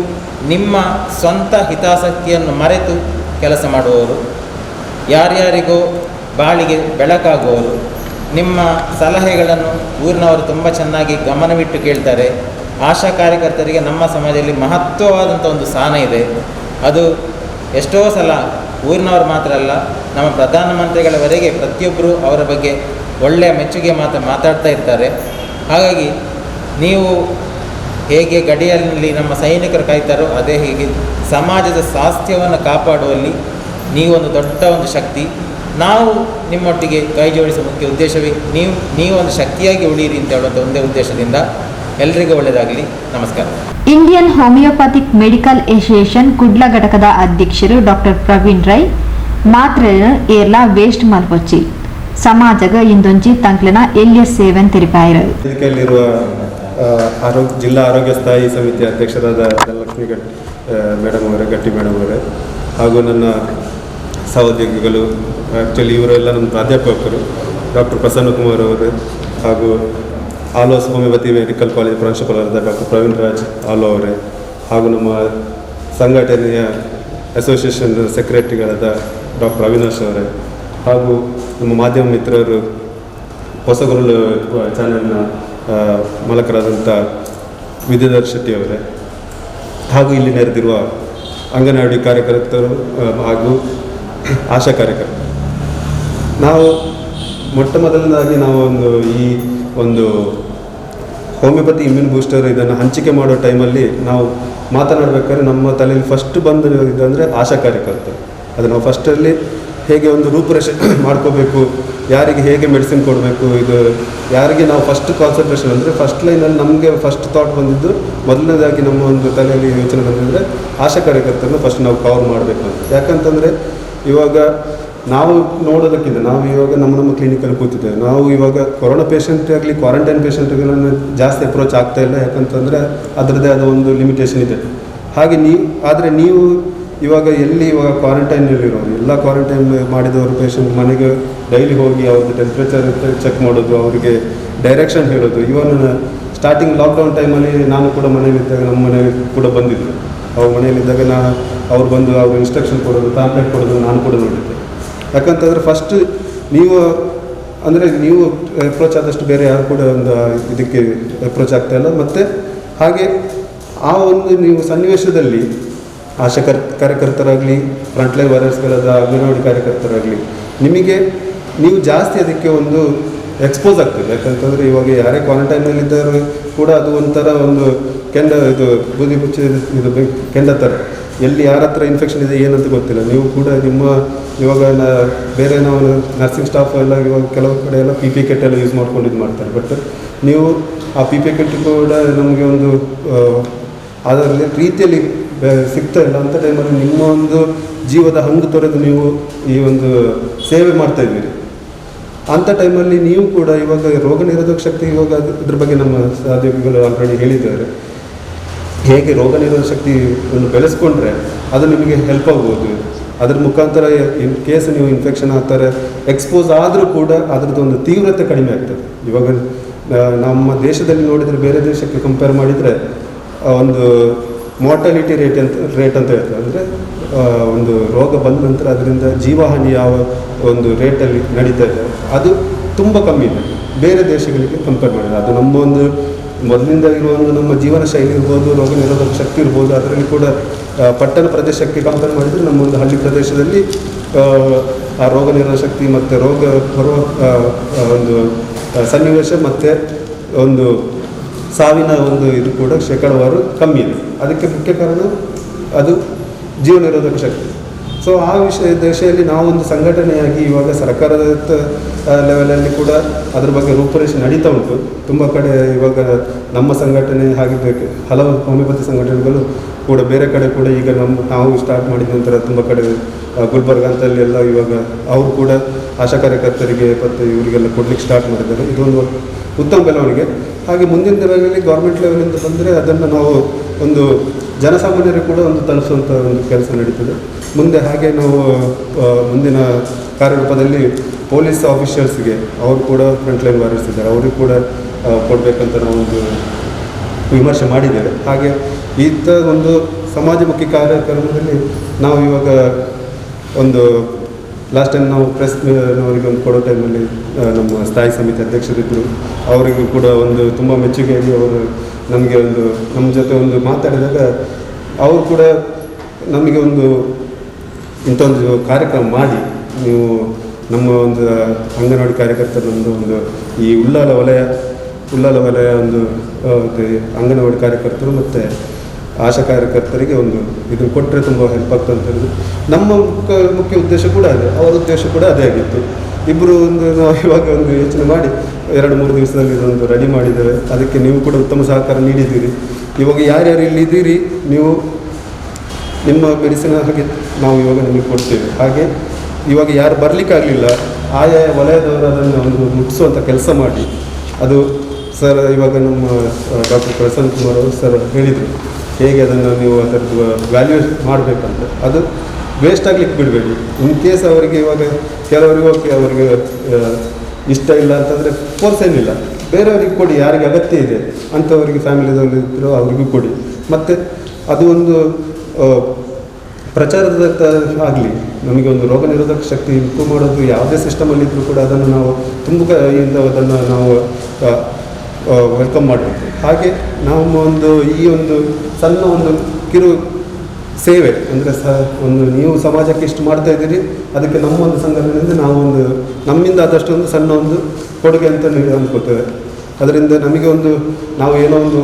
ನಿಮ್ಮ ಸ್ವಂತ ಹಿತಾಸಕ್ತಿಯನ್ನು ಮರೆತು ಕೆಲಸ ಮಾಡುವವರು, ಯಾರ್ಯಾರಿಗೋ ಬಾಳಿಗೆ ಬೆಳಕಾಗುವವರು. ನಿಮ್ಮ ಸಲಹೆಗಳನ್ನು ಊರಿನವರು ತುಂಬ ಚೆನ್ನಾಗಿ ಗಮನವಿಟ್ಟು ಕೇಳ್ತಾರೆ. ಆಶಾ ಕಾರ್ಯಕರ್ತರಿಗೆ ನಮ್ಮ ಸಮಾಜದಲ್ಲಿ ಮಹತ್ವವಾದಂಥ ಒಂದು ಸ್ಥಾನ ಇದೆ. ಅದು ಎಷ್ಟೋ ಸಲ ಊರಿನವರು ಮಾತ್ರ ಅಲ್ಲ, ನಮ್ಮ ಪ್ರಧಾನಮಂತ್ರಿಗಳವರೆಗೆ ಪ್ರತಿಯೊಬ್ಬರು ಅವರ ಬಗ್ಗೆ ಒಳ್ಳೆಯ ಮೆಚ್ಚುಗೆ ಮಾತಾಡ್ತಾ ಇರ್ತಾರೆ. ಹಾಗಾಗಿ ನೀವು ಹೇಗೆ ಗಡಿಯಲ್ಲಿ ನಮ್ಮ ಸೈನಿಕರು ಕಾಯ್ತಾರೋ ಅದೇ ಹೀಗೆ ಸಮಾಜದ ಸ್ವಾಸ್ಥ್ಯವನ್ನು ಕಾಪಾಡುವಲ್ಲಿ ನೀವೊಂದು ದೊಡ್ಡ ಒಂದು ಶಕ್ತಿ. ನಾವು ನಿಮ್ಮೊಟ್ಟಿಗೆ ಕೈ ಜೋಡಿಸುವ ಮುಖ್ಯ ಉದ್ದೇಶವೇ ನೀವು ಒಂದು ಶಕ್ತಿಯಾಗಿ ಉಳಿಯಿರಿ ಅಂತ ಹೇಳುವಂಥ ಒಂದೇ ಉದ್ದೇಶದಿಂದ ಎಲ್ರಿಗೂ ಒಳ್ಳೆಯದಾಗಲಿ. ನಮಸ್ಕಾರ. Indian homeopathic medical association Kudla ಘಟಕದ ಅಧ್ಯಕ್ಷರು ಡಾಕ್ಟರ್ ಪ್ರವೀಣ್ ರೈ ಮಾತ್ರೆಯನ್ನು ಏರ್ಲ ವೇಸ್ಟ್ ಮಲ್ಪೊಚ್ಚಿ ಸಮಾಜಗ ಇಂದೊಂಜಿ ತಂಕ್ಲನ ಎಲ್ಲಿಯ ಸೇವೆನ್ ತಿರುಪಾಯಿರು. ವೇದಿಕೆಯಲ್ಲಿರುವ ಜಿಲ್ಲಾ ಆರೋಗ್ಯ ಸ್ಥಾಯಿ ಸಮಿತಿಯ ಅಧ್ಯಕ್ಷರಾದ ಧನಲಕ್ಷ್ಮಿ ಮೇಡಮ್ ಅವರೇ, ಗಟ್ಟಿ ಮೇಡಮ್ ಅವರೇ, ಹಾಗೂ ನನ್ನ ಸಹೋದ್ಯೋಗಿಗಳು, ಆ್ಯಕ್ಚುಲಿ ಇವರೆಲ್ಲ ನಮ್ಮ ಪ್ರಾಧ್ಯಾಪಕರು, ಡಾಕ್ಟರ್ ಪ್ರಸನ್ನ ಕುಮಾರ್ ಅವರು, ಹಾಗೂ ಆಲೋಸ್ ಹೋಮಿಯೋಪತಿ ಮೆಡಿಕಲ್ ಕಾಲೇಜ್ ಪ್ರಾಂಶುಪಾಲರಾದ ಡಾಕ್ಟರ್ ಪ್ರವೀಣ್ ರಾಜ್ ಆಲೋ ಅವರೇ, ಹಾಗೂ ನಮ್ಮ ಸಂಘಟನೆಯ ಅಸೋಸಿಯೇಷನ್ ಸೆಕ್ರೆಟರಿಗಳಾದ ಡಾಕ್ಟರ್ ಅವಿನಾಶ್ ಅವರೇ, ಹಾಗೂ ನಮ್ಮ ಮಾಧ್ಯಮ ಮಿತ್ರರು, ಹೊಸಗುರುಳು ಚಾನೆಲ್ನ ಮಾಲಕರಾದಂಥ ವಿದ್ಯಾಧರ್ ಶೆಟ್ಟಿ ಅವರೇ, ಹಾಗೂ ಇಲ್ಲಿ ನೆರೆದಿರುವ ಅಂಗನವಾಡಿ ಕಾರ್ಯಕರ್ತರು ಹಾಗೂ ಆಶಾ ಕಾರ್ಯಕರ್ತರು. ನಾವು ಮೊಟ್ಟ ಮೊದಲನೇದಾಗಿ ನಾವು ಈ ಒಂದು ಹೋಮಿಯೋಪತಿ ಇಮ್ಯೂನ್ ಬೂಸ್ಟರ್ ಇದನ್ನು ಹಂಚಿಕೆ ಮಾಡೋ ಟೈಮಲ್ಲಿ ನಾವು ಮಾತನಾಡಬೇಕಾದ್ರೆ ನಮ್ಮ ತಲೆಯಲ್ಲಿ ಫಸ್ಟ್ ಬಂದು ಇದಂದರೆ ಆಶಾ ಕಾರ್ಯಕರ್ತರು. ಅದು ನಾವು ಫಸ್ಟಲ್ಲಿ ಹೇಗೆ ಒಂದು ರೂಪುರೇಷೆ ಮಾಡ್ಕೋಬೇಕು, ಯಾರಿಗೆ ಹೇಗೆ ಮೆಡಿಸಿನ್ ಕೊಡಬೇಕು, ಇದು ಯಾರಿಗೆ ನಾವು ಫಸ್ಟ್ ಕಾನ್ಸಂಟ್ರೇಷನ್ ಅಂದರೆ ಫಸ್ಟ್ ಲೈನಲ್ಲಿ ನಮಗೆ ಫಸ್ಟ್ ಥಾಟ್ ಬಂದಿದ್ದು, ಮೊದಲನೇದಾಗಿ ನಮ್ಮ ಒಂದು ತಲೆಯಲ್ಲಿ ಯೋಚನೆ ಬಂದಿದ್ದರೆ ಆಶಾ ಕಾರ್ಯಕರ್ತರನ್ನು ಫಸ್ಟ್ ನಾವು ಕವರ್ ಮಾಡಬೇಕು ಅಂತ. ಯಾಕಂತಂದರೆ ಇವಾಗ ನಾವು ನೋಡೋದಕ್ಕಿಂತ ನಾವು ಇವಾಗ ನಮ್ಮ ಕ್ಲಿನಿಕಲ್ಲಿ ಕೂತಿದ್ದೇವೆ. ನಾವು ಇವಾಗ ಕೊರೋನಾ ಪೇಷಂಟ್ ಆಗಲಿ ಕ್ವಾರಂಟೈನ್ ಪೇಷಂಟ್ಗಳನ್ನು ಜಾಸ್ತಿ ಅಪ್ರೋಚ್ ಆಗ್ತಾ ಇಲ್ಲ. ಯಾಕಂತಂದರೆ ಅದರದ್ದೇ ಆದ ಒಂದು ಲಿಮಿಟೇಷನ್ ಇದೆ. ಹಾಗೆ ನೀವು ಇವಾಗ ಇವಾಗ ಕ್ವಾರಂಟೈನಲ್ಲಿರೋರು ಎಲ್ಲ ಕ್ವಾರಂಟೈನ್ ಮಾಡಿದವರು ಪೇಷಂಟ್ ಮನೆಗೆ ಡೈಲಿ ಹೋಗಿ ಅವ್ರದ್ದು ಟೆಂಪ್ರೇಚರ್ ಚೆಕ್ ಮಾಡೋದು, ಅವರಿಗೆ ಡೈರೆಕ್ಷನ್ ಹೇಳೋದು. ಇವನ್ ಸ್ಟಾರ್ಟಿಂಗ್ ಲಾಕ್ಡೌನ್ ಟೈಮಲ್ಲಿ ನಾನು ಕೂಡ ಮನೆಯಲ್ಲಿದ್ದಾಗ ನಮ್ಮ ಮನೆಗೆ ಕೂಡ ಬಂದಿದ್ದರು. ಅವ್ರ ಮನೆಯಲ್ಲಿದ್ದಾಗ ಅವ್ರು ಬಂದು ಅವ್ರು ಇನ್ಸ್ಟ್ರಕ್ಷನ್ ಕೊಡೋದು, ಪ್ಯಾಂಪ್ಲೆಟ್ ಕೊಡೋದು ನಾನು ಕೂಡ ನೋಡಿದ್ದೆ. ಯಾಕಂತಂದರೆ ಫಸ್ಟ್ ನೀವು ಅಪ್ರೋಚ್ ಆದಷ್ಟು ಬೇರೆ ಯಾರು ಕೂಡ ಒಂದು ಇದಕ್ಕೆ ಅಪ್ರೋಚ್ ಆಗ್ತಾಯಿಲ್ಲ. ಮತ್ತು ಹಾಗೆ ಆ ಒಂದು ನೀವು ಸನ್ನಿವೇಶದಲ್ಲಿ ಆಶಾ ಕಾರ್ಯಕರ್ತರಾಗಲಿ, ಫ್ರಂಟ್ಲೈನ್ ವಾರಿಯರ್ಸ್ಗಳಾದ ಅಂಗನವಾಡಿ ಕಾರ್ಯಕರ್ತರಾಗಲಿ, ನೀವು ಜಾಸ್ತಿ ಅದಕ್ಕೆ ಒಂದು ಎಕ್ಸ್ಪೋಸ್ ಆಗ್ತದೆ. ಯಾಕಂತಂದರೆ ಇವಾಗ ಯಾರೇ ಕ್ವಾರಂಟೈನಲ್ಲಿದ್ದರೂ ಕೂಡ ಅದು ಒಂಥರ ಒಂದು ಬೂದಿ ಮುಚ್ಚಿ ಕೆಂಡ ಥರ. ಎಲ್ಲಿ ಯಾರ ಹತ್ರ ಇನ್ಫೆಕ್ಷನ್ ಇದೆ ಏನಂತ ಗೊತ್ತಿಲ್ಲ. ನೀವು ಕೂಡ ಇವಾಗ ಬೇರೆ ನಾವು ನರ್ಸಿಂಗ್ ಸ್ಟಾಫ್ ಎಲ್ಲ ಇವಾಗ ಕೆಲವು ಕಡೆ ಎಲ್ಲ ಪಿ ಕಿಟ್ ಎಲ್ಲ ಯೂಸ್ ಮಾಡ್ಕೊಂಡು ಇದು ಮಾಡ್ತಾರೆ. ಬಟ್ ನೀವು ಆ ಪಿ ಕಿಟ್ ಕೂಡ ನಮಗೆ ಒಂದು ಅದರಲ್ಲಿ ರೀತಿಯಲ್ಲಿ ಸಿಗ್ತಾ ಇಲ್ಲ ಅಂತ ಟೈಮಲ್ಲಿ ನಿಮ್ಮ ಒಂದು ಜೀವದ ಹಂಗು ತೊರೆದು ನೀವು ಈ ಒಂದು ಸೇವೆ ಮಾಡ್ತಾ ಇದ್ದೀರಿ. ಅಂಥ ಟೈಮಲ್ಲಿ ನೀವು ಕೂಡ ಇವಾಗ ರೋಗ ನಿರೋಧಕ ಶಕ್ತಿ ಇವಾಗ ಇದ್ರ ಬಗ್ಗೆ ನಮ್ಮ ಸಹೋದ್ಯೋಗಿಗಳು ಆಲ್ರೆಡಿ ಹೇಳಿದ್ದಾರೆ. ಹೇಗೆ ರೋಗ ನಿರೋಧಕ ಶಕ್ತಿ ಒಂದು ಬೆಳೆಸ್ಕೊಂಡ್ರೆ ಅದು ನಿಮಗೆ ಹೆಲ್ಪ್ ಆಗ್ಬೋದು. ಅದ್ರ ಮುಖಾಂತರ ಇನ್ ಕೇಸ್ ನೀವು ಇನ್ಫೆಕ್ಷನ್ ಆಗ್ತಾರೆ ಎಕ್ಸ್ಪೋಸ್ ಆದರೂ ಕೂಡ ಅದರದ್ದು ಒಂದು ತೀವ್ರತೆ ಕಡಿಮೆ ಆಗ್ತದೆ. ಇವಾಗ ನಮ್ಮ ದೇಶದಲ್ಲಿ ನೋಡಿದರೆ ಬೇರೆ ದೇಶಕ್ಕೆ ಕಂಪೇರ್ ಮಾಡಿದರೆ ಒಂದು ಮಾರ್ಟಾಲಿಟಿ ರೇಟ್ ಅಂತ ಹೇಳ್ತಾರೆ. ಅಂದರೆ ಒಂದು ರೋಗ ಬಂದ ನಂತರ ಅದರಿಂದ ಜೀವಹಾನಿ ಯಾವ ಒಂದು ರೇಟಲ್ಲಿ ನಡೀತಾ ಇದೆ ಅದು ತುಂಬ ಕಮ್ಮಿ ಇದೆ ಬೇರೆ ದೇಶಗಳಿಗೆ ಕಂಪೇರ್ ಮಾಡಿದರೆ. ಅದು ನಮ್ಮ ಒಂದು ಮೊದಲಿಂದ ಇರುವ ಒಂದು ನಮ್ಮ ಜೀವನ ಶೈಲಿ ಇರ್ಬೋದು, ರೋಗ ನಿರೋಧಕ ಶಕ್ತಿ ಇರ್ಬೋದು. ಅದರಲ್ಲಿ ಕೂಡ ಪಟ್ಟಣ ಪ್ರದೇಶಕ್ಕೆ ಕಂಪೇರ್ ಮಾಡಿದರೆ ನಮ್ಮ ಒಂದು ಹಳ್ಳಿ ಪ್ರದೇಶದಲ್ಲಿ ಆ ರೋಗ ನಿರೋಧಕ ಶಕ್ತಿ ಮತ್ತು ರೋಗ ಬರುವ ಒಂದು ಸನ್ನಿವೇಶ ಮತ್ತು ಒಂದು ಸಾವಿನ ಒಂದು ಇದು ಕೂಡ ಶೇಕಡಾವಾರು ಕಮ್ಮಿ ಇದೆ. ಅದಕ್ಕೆ ಮುಖ್ಯ ಕಾರಣ ಅದು ಜೀವ ನಿರೋಧಕ ಶಕ್ತಿ. ಸೊ ಆ ದಿಶೆಯಲ್ಲಿ ನಾವೊಂದು ಸಂಘಟನೆಯಾಗಿ ಇವಾಗ ಸರ್ಕಾರದ ಲೆವೆಲಲ್ಲಿ ಕೂಡ ಅದ್ರ ಬಗ್ಗೆ ರೂಪುರೇಷೆ ನಡೀತಾ ಉಂಟು. ತುಂಬ ಕಡೆ ಇವಾಗ ನಮ್ಮ ಸಂಘಟನೆ ಹಾಗಿದ್ದಕ್ಕೆ ಹಲವು ಹೋಮಿಯೋಪತಿ ಸಂಘಟನೆಗಳು ಕೂಡ ಬೇರೆ ಕಡೆ ಕೂಡ ಈಗ ನಾವು ಸ್ಟಾರ್ಟ್ ಮಾಡಿದ ನಂತರ ತುಂಬ ಕಡೆ ಗುಲ್ಬರ್ಗ ಅಂತಲ್ಲಿ ಎಲ್ಲ ಇವಾಗ ಅವರು ಕೂಡ ಆಶಾ ಕಾರ್ಯಕರ್ತರಿಗೆ ಮತ್ತು ಇವರಿಗೆಲ್ಲ ಕೊಡ್ಲಿಕ್ಕೆ ಸ್ಟಾರ್ಟ್ ಮಾಡಿದ್ದಾರೆ. ಇದೊಂದು ಉತ್ತಮ ಬೆಳವಣಿಗೆ. ಹಾಗೆ ಮುಂದಿನ ದಿನಗಳಲ್ಲಿ ಗೌರ್ಮೆಂಟ್ ಲೆವೆಲಿಂದ ಬಂದರೆ ಅದನ್ನು ನಾವು ಒಂದು ಜನಸಾಮಾನ್ಯರಿಗೆ ಕೂಡ ಒಂದು ತಲುಪಿಸುವಂಥ ಒಂದು ಕೆಲಸ ನಡೀತದೆ ಮುಂದೆ. ಹಾಗೆ ನಾವು ಮುಂದಿನ ಕಾರ್ಯರೂಪದಲ್ಲಿ ಪೊಲೀಸ್ ಆಫೀಷಿಯಲ್ಸ್ಗೆ ಅವರು ಕೂಡ ಫ್ರಂಟ್ಲೈನ್ ವಾರಿಯರ್ಸ್ ಇದ್ದಾರೆ, ಅವ್ರಿಗೆ ಕೂಡ ಕೊಡಬೇಕಂತ ನಾವು ಒಂದು ವಿಮರ್ಶೆ ಮಾಡಿದ್ದೇವೆ. ಹಾಗೆ ಇಂಥ ಒಂದು ಸಮಾಜಮುಖಿ ಕಾರ್ಯಕ್ರಮದಲ್ಲಿ ನಾವು ಇವಾಗ ಒಂದು ಲಾಸ್ಟ್ ಟೈಮ್ ನಾವು ಪ್ರೆಸ್ನವರಿಗೆ ಒಂದು ಕೊಡೋ ಟೈಮಲ್ಲಿ ನಮ್ಮ ಸ್ಥಾಯಿ ಸಮಿತಿ ಅಧ್ಯಕ್ಷರಿದ್ದರು, ಅವರಿಗೂ ಕೂಡ ಒಂದು ತುಂಬ ಮೆಚ್ಚುಗೆಯಾಗಿ ಅವರು ನಮಗೆ ಒಂದು ನಮ್ಮ ಜೊತೆ ಒಂದು ಮಾತಾಡಿದಾಗ ಅವರು ಕೂಡ ನಮಗೆ ಒಂದು ಇಂಥ ಒಂದು ಕಾರ್ಯಕ್ರಮ ಮಾಡಿ ನೀವು ನಮ್ಮ ಒಂದು ಅಂಗನವಾಡಿ ಕಾರ್ಯಕರ್ತರೊಂದು ಒಂದು ಈ ಉಳ್ಳಾಲ ವಲಯ ಒಂದು ಅಂಗನವಾಡಿ ಕಾರ್ಯಕರ್ತರು ಮತ್ತು ಆಶಾ ಕಾರ್ಯಕರ್ತರಿಗೆ ಒಂದು ಇದು ಕೊಟ್ಟರೆ ತುಂಬ ಹೆಲ್ಪ್ ಆಗ್ತದೆ ಅಂತ ಹೇಳಿದ್ರು. ನಮ್ಮ ಮುಖ್ಯ ಉದ್ದೇಶ ಕೂಡ ಅದೇ, ಅವರ ಉದ್ದೇಶ ಕೂಡ ಅದೇ ಆಗಿತ್ತು. ಇಬ್ಬರು ಒಂದು ನಾವು ಇವಾಗ ಒಂದು ಯೋಚನೆ ಮಾಡಿ 2-3 ದಿವಸದಲ್ಲಿ ಇದೊಂದು ರೆಡಿ ಮಾಡಿದ್ದೇವೆ. ಅದಕ್ಕೆ ನೀವು ಕೂಡ ಉತ್ತಮ ಸಹಕಾರ ನೀಡಿದ್ದೀರಿ. ಇವಾಗ ಯಾರ್ಯಾರು ಇಲ್ಲಿದ್ದೀರಿ ನೀವು ನಿಮ್ಮ ಮೆಡಿಸಿನ್ ಹಾಗೆ ನಾವು ಇವಾಗ ನಿಮಗೆ ಕೊಡ್ತೇವೆ. ಹಾಗೆ ಇವಾಗ ಯಾರು ಬರಲಿಕ್ಕಾಗಲಿಲ್ಲ ಆಯಾ ವಲಯದವರು ಅದನ್ನು ಒಂದು ಮುಟ್ಟಿಸುವಂಥ ಕೆಲಸ ಮಾಡಿ. ಅದು ಸರ್ ಇವಾಗ ನಮ್ಮ ಡಾಕ್ಟರ್ ಪ್ರಸನ್ನ ಕುಮಾರ್ ಅವರು ಸರ್ ಹೇಳಿದರು ಹೇಗೆ ಅದನ್ನು ನೀವು ಅದರದ್ದು ವ್ಯಾಲ್ಯೂ ಮಾಡಬೇಕಂತ. ಅದು ವೇಸ್ಟ್ ಆಗಲಿಕ್ಕೆ ಬಿಡಬೇಡಿ. ಇನ್ ಕೇಸ್ ಅವರಿಗೆ ಇವಾಗ ಕೆಲವರಿಗೆ ಓಕೆ ಅವರಿಗೆ ಇಷ್ಟ ಇಲ್ಲ ಅಂತಂದರೆ ಫೋರ್ಸ್ ಏನಿಲ್ಲ, ಬೇರೆಯವ್ರಿಗೆ ಕೊಡಿ, ಯಾರಿಗೆ ಅಗತ್ಯ ಇದೆ ಅಂಥವರಿಗೆ ಫ್ಯಾಮಿಲಿದವರು ಇದ್ದರೂ ಅವರಿಗೂ ಕೊಡಿ. ಮತ್ತು ಅದು ಒಂದು ಪ್ರಚಾರದ ಆಗಲಿ ನಮಗೆ ಒಂದು ರೋಗ ನಿರೋಧಕ ಶಕ್ತಿ ಇಂಪ್ರೂವ್ ಮಾಡೋದು ಯಾವುದೇ ಸಿಸ್ಟಮಲ್ಲಿದ್ದರೂ ಕೂಡ ಅದನ್ನು ನಾವು ತುಂಬ ಅದನ್ನು ನಾವು ವೆಲ್ಕಮ್ ಮಾಡಬೇಕು. ಹಾಗೆ ನಾವು ಈ ಒಂದು ಸಣ್ಣ ಒಂದು ಕಿರು ಸೇವೆ ಅಂದರೆ ಒಂದು ನೀವು ಸಮಾಜಕ್ಕೆ ಇಷ್ಟು ಮಾಡ್ತಾ ಇದ್ದೀರಿ, ಅದಕ್ಕೆ ನಮ್ಮ ಒಂದು ಸಂಘಟನೆಯಿಂದ ನಾವು ಒಂದು ನಮ್ಮಿಂದ ಆದಷ್ಟು ಒಂದು ಸಣ್ಣ ಒಂದು ಕೊಡುಗೆ ಅಂತ ಅಂದ್ಕೋತೇವೆ. ಅದರಿಂದ ನಮಗೆ ಒಂದು ನಾವು ಏನೋ ಒಂದು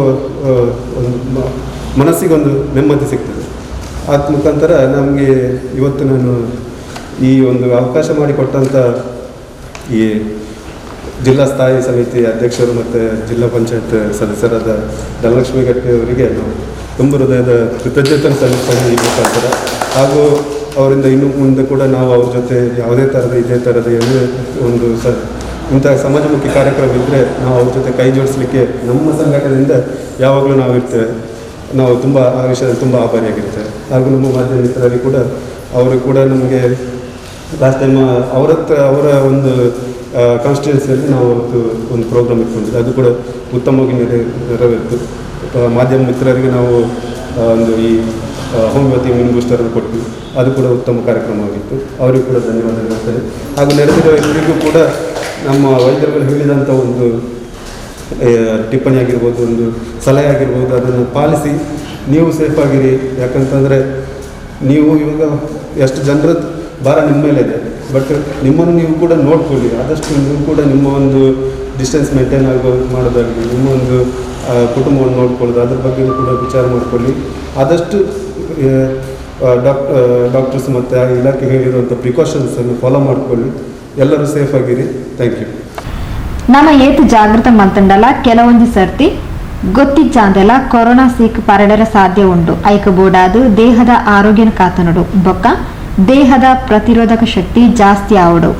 ಮನಸ್ಸಿಗೊಂದು ನೆಮ್ಮದಿ ಸಿಗ್ತದೆ. ಅದ ಮುಖಾಂತರ ನಮಗೆ ಇವತ್ತು ನಾನು ಈ ಒಂದು ಅವಕಾಶ ಮಾಡಿಕೊಟ್ಟಂಥ ಈ ಜಿಲ್ಲಾ ಸ್ಥಾಯಿ ಸಮಿತಿ ಅಧ್ಯಕ್ಷರು ಮತ್ತು ಜಿಲ್ಲಾ ಪಂಚಾಯತ್ ಸದಸ್ಯರಾದ ಧನಲಕ್ಷ್ಮಿ ಗಟ್ಟಿ ಅವರಿಗೆ ನಾವು ತುಂಬ ಹೃದಯದ ಕೃತಜ್ಞತೆ ಸಲ್ಲಿಸ್ತಾರೆ ಈ ಮುಖಾಂತರ. ಹಾಗೂ ಅವರಿಂದ ಇನ್ನು ಮುಂದೆ ಕೂಡ ನಾವು ಅವ್ರ ಜೊತೆ ಯಾವುದೇ ಥರದ ಇದೇ ಥರದ ಏನೇ ಒಂದು ಇಂಥ ಸಮಾಜಮುಖಿ ಕಾರ್ಯಕ್ರಮ ಇದ್ದರೆ ನಾವು ಅವ್ರ ಜೊತೆ ಕೈ ಜೋಡಿಸಲಿಕ್ಕೆ ನಮ್ಮ ಸಂಘಟನೆಯಿಂದ ಯಾವಾಗಲೂ ನಾವು ಇರ್ತೇವೆ. ನಾವು ತುಂಬ ಆ ವಿಷಯದಲ್ಲಿ ತುಂಬ ಆಭಾರಿಯಾಗಿರ್ತೇವೆ. ಹಾಗೂ ನಮ್ಮ ಮಾಧ್ಯಮ ಮಿತ್ರರಲ್ಲಿ ಕೂಡ ಅವರು ಕೂಡ ನಮಗೆ ಲಾಸ್ಟ್ ಟೈಮ್ ಅವರ ಒಂದು ಕಾನ್ಸ್ಟಿಟ್ಯೂನ್ಸಿಯಲ್ಲಿ ನಾವು ಒಂದು ಪ್ರೋಗ್ರಾಮ್ ಇಟ್ಕೊಂಡಿದ್ದೆ, ಅದು ಕೂಡ ಉತ್ತಮವಾಗಿ ನೆರವೇರಿತು. ಮಾಧ್ಯಮ ಮಿತ್ರರಿಗೆ ನಾವು ಒಂದು ಈ ಹೋಮಿಯೋಪತಿ ಇಮ್ಯೂನ್ ಬೂಸ್ಟರನ್ನು ಕೊಟ್ವಿ, ಅದು ಕೂಡ ಉತ್ತಮ ಕಾರ್ಯಕ್ರಮವಾಗಿತ್ತು. ಅವರಿಗೂ ಕೂಡ ಧನ್ಯವಾದ ಹೇಳ್ತೇನೆ. ಹಾಗೂ ನೆರೆದಿರೋ ಎಲ್ಲರಿಗೂ ಕೂಡ ನಮ್ಮ ವೈದ್ಯರುಗಳು ಹೇಳಿದಂಥ ಒಂದು ಟಿಪ್ಪಣಿ ಆಗಿರ್ಬೋದು, ಒಂದು ಸಲಹೆ ಆಗಿರ್ಬೋದು, ಅದನ್ನು ಪಾಲಿಸಿ ನೀವು ಸೇಫಾಗಿರಿ. ಯಾಕಂತಂದರೆ ನೀವು ಇವಾಗ ಎಷ್ಟು ಜನರ ಭಾರ ನಿಮ್ಮ ಮೇಲೆ ಇದೆ, ಬಟ್ ನಿಮ್ಮನ್ನು ನೀವು ಕೂಡ ನೋಡ್ಕೊಳ್ಳಿ. ಆದಷ್ಟು ನೀವು ಕೂಡ ನಿಮ್ಮ ಒಂದು ಡಿಸ್ಟೆನ್ಸ್ ಮೇಂಟೈನ್ ಮಾಡೋದಾಗಲಿ, ನಿಮ್ಮ ಒಂದು ಕುಟುಂಬವನ್ನು ನೋಡ್ಕೊಳ್ಳೋದು, ಅದ್ರ ಬಗ್ಗೆ ಕೂಡ ವಿಚಾರ ಮಾಡಿಕೊಳ್ಳಿ. ಆದಷ್ಟು ಡಾಕ್ಟರ್ಸ್ ಮತ್ತು ಇಲಾಖೆ ಹೇಳಿರುವಂಥ ಪ್ರಿಕಾಷನ್ಸನ್ನು ಫಾಲೋ ಮಾಡಿಕೊಳ್ಳಿ. ಎಲ್ಲರೂ ಸೇಫ್ ಆಗಿರಿ. Thank you. ನಮ್ಮ ಏತು ಜಾಗೃತ ಮಂತಂಡಲ ಕೆಲವೊಂದು ಸರ್ತಿ ಗೊತ್ತಿಜ್ಜಾಂದೆಲ್ಲ ಕೊರೋನಾ ಸೀಕ್ ಪರಡರ ಸಾಧ್ಯ ಉಂಟು. ಐಕಬೋಡಾದು ದೇಹದ ಆರೋಗ್ಯನ ಕಾತನಡು ಬೊಕ್ಕ ದೇಹದ ಪ್ರತಿರೋಧಕ ಶಕ್ತಿ ಜಾಸ್ತಿ ಆವಡು.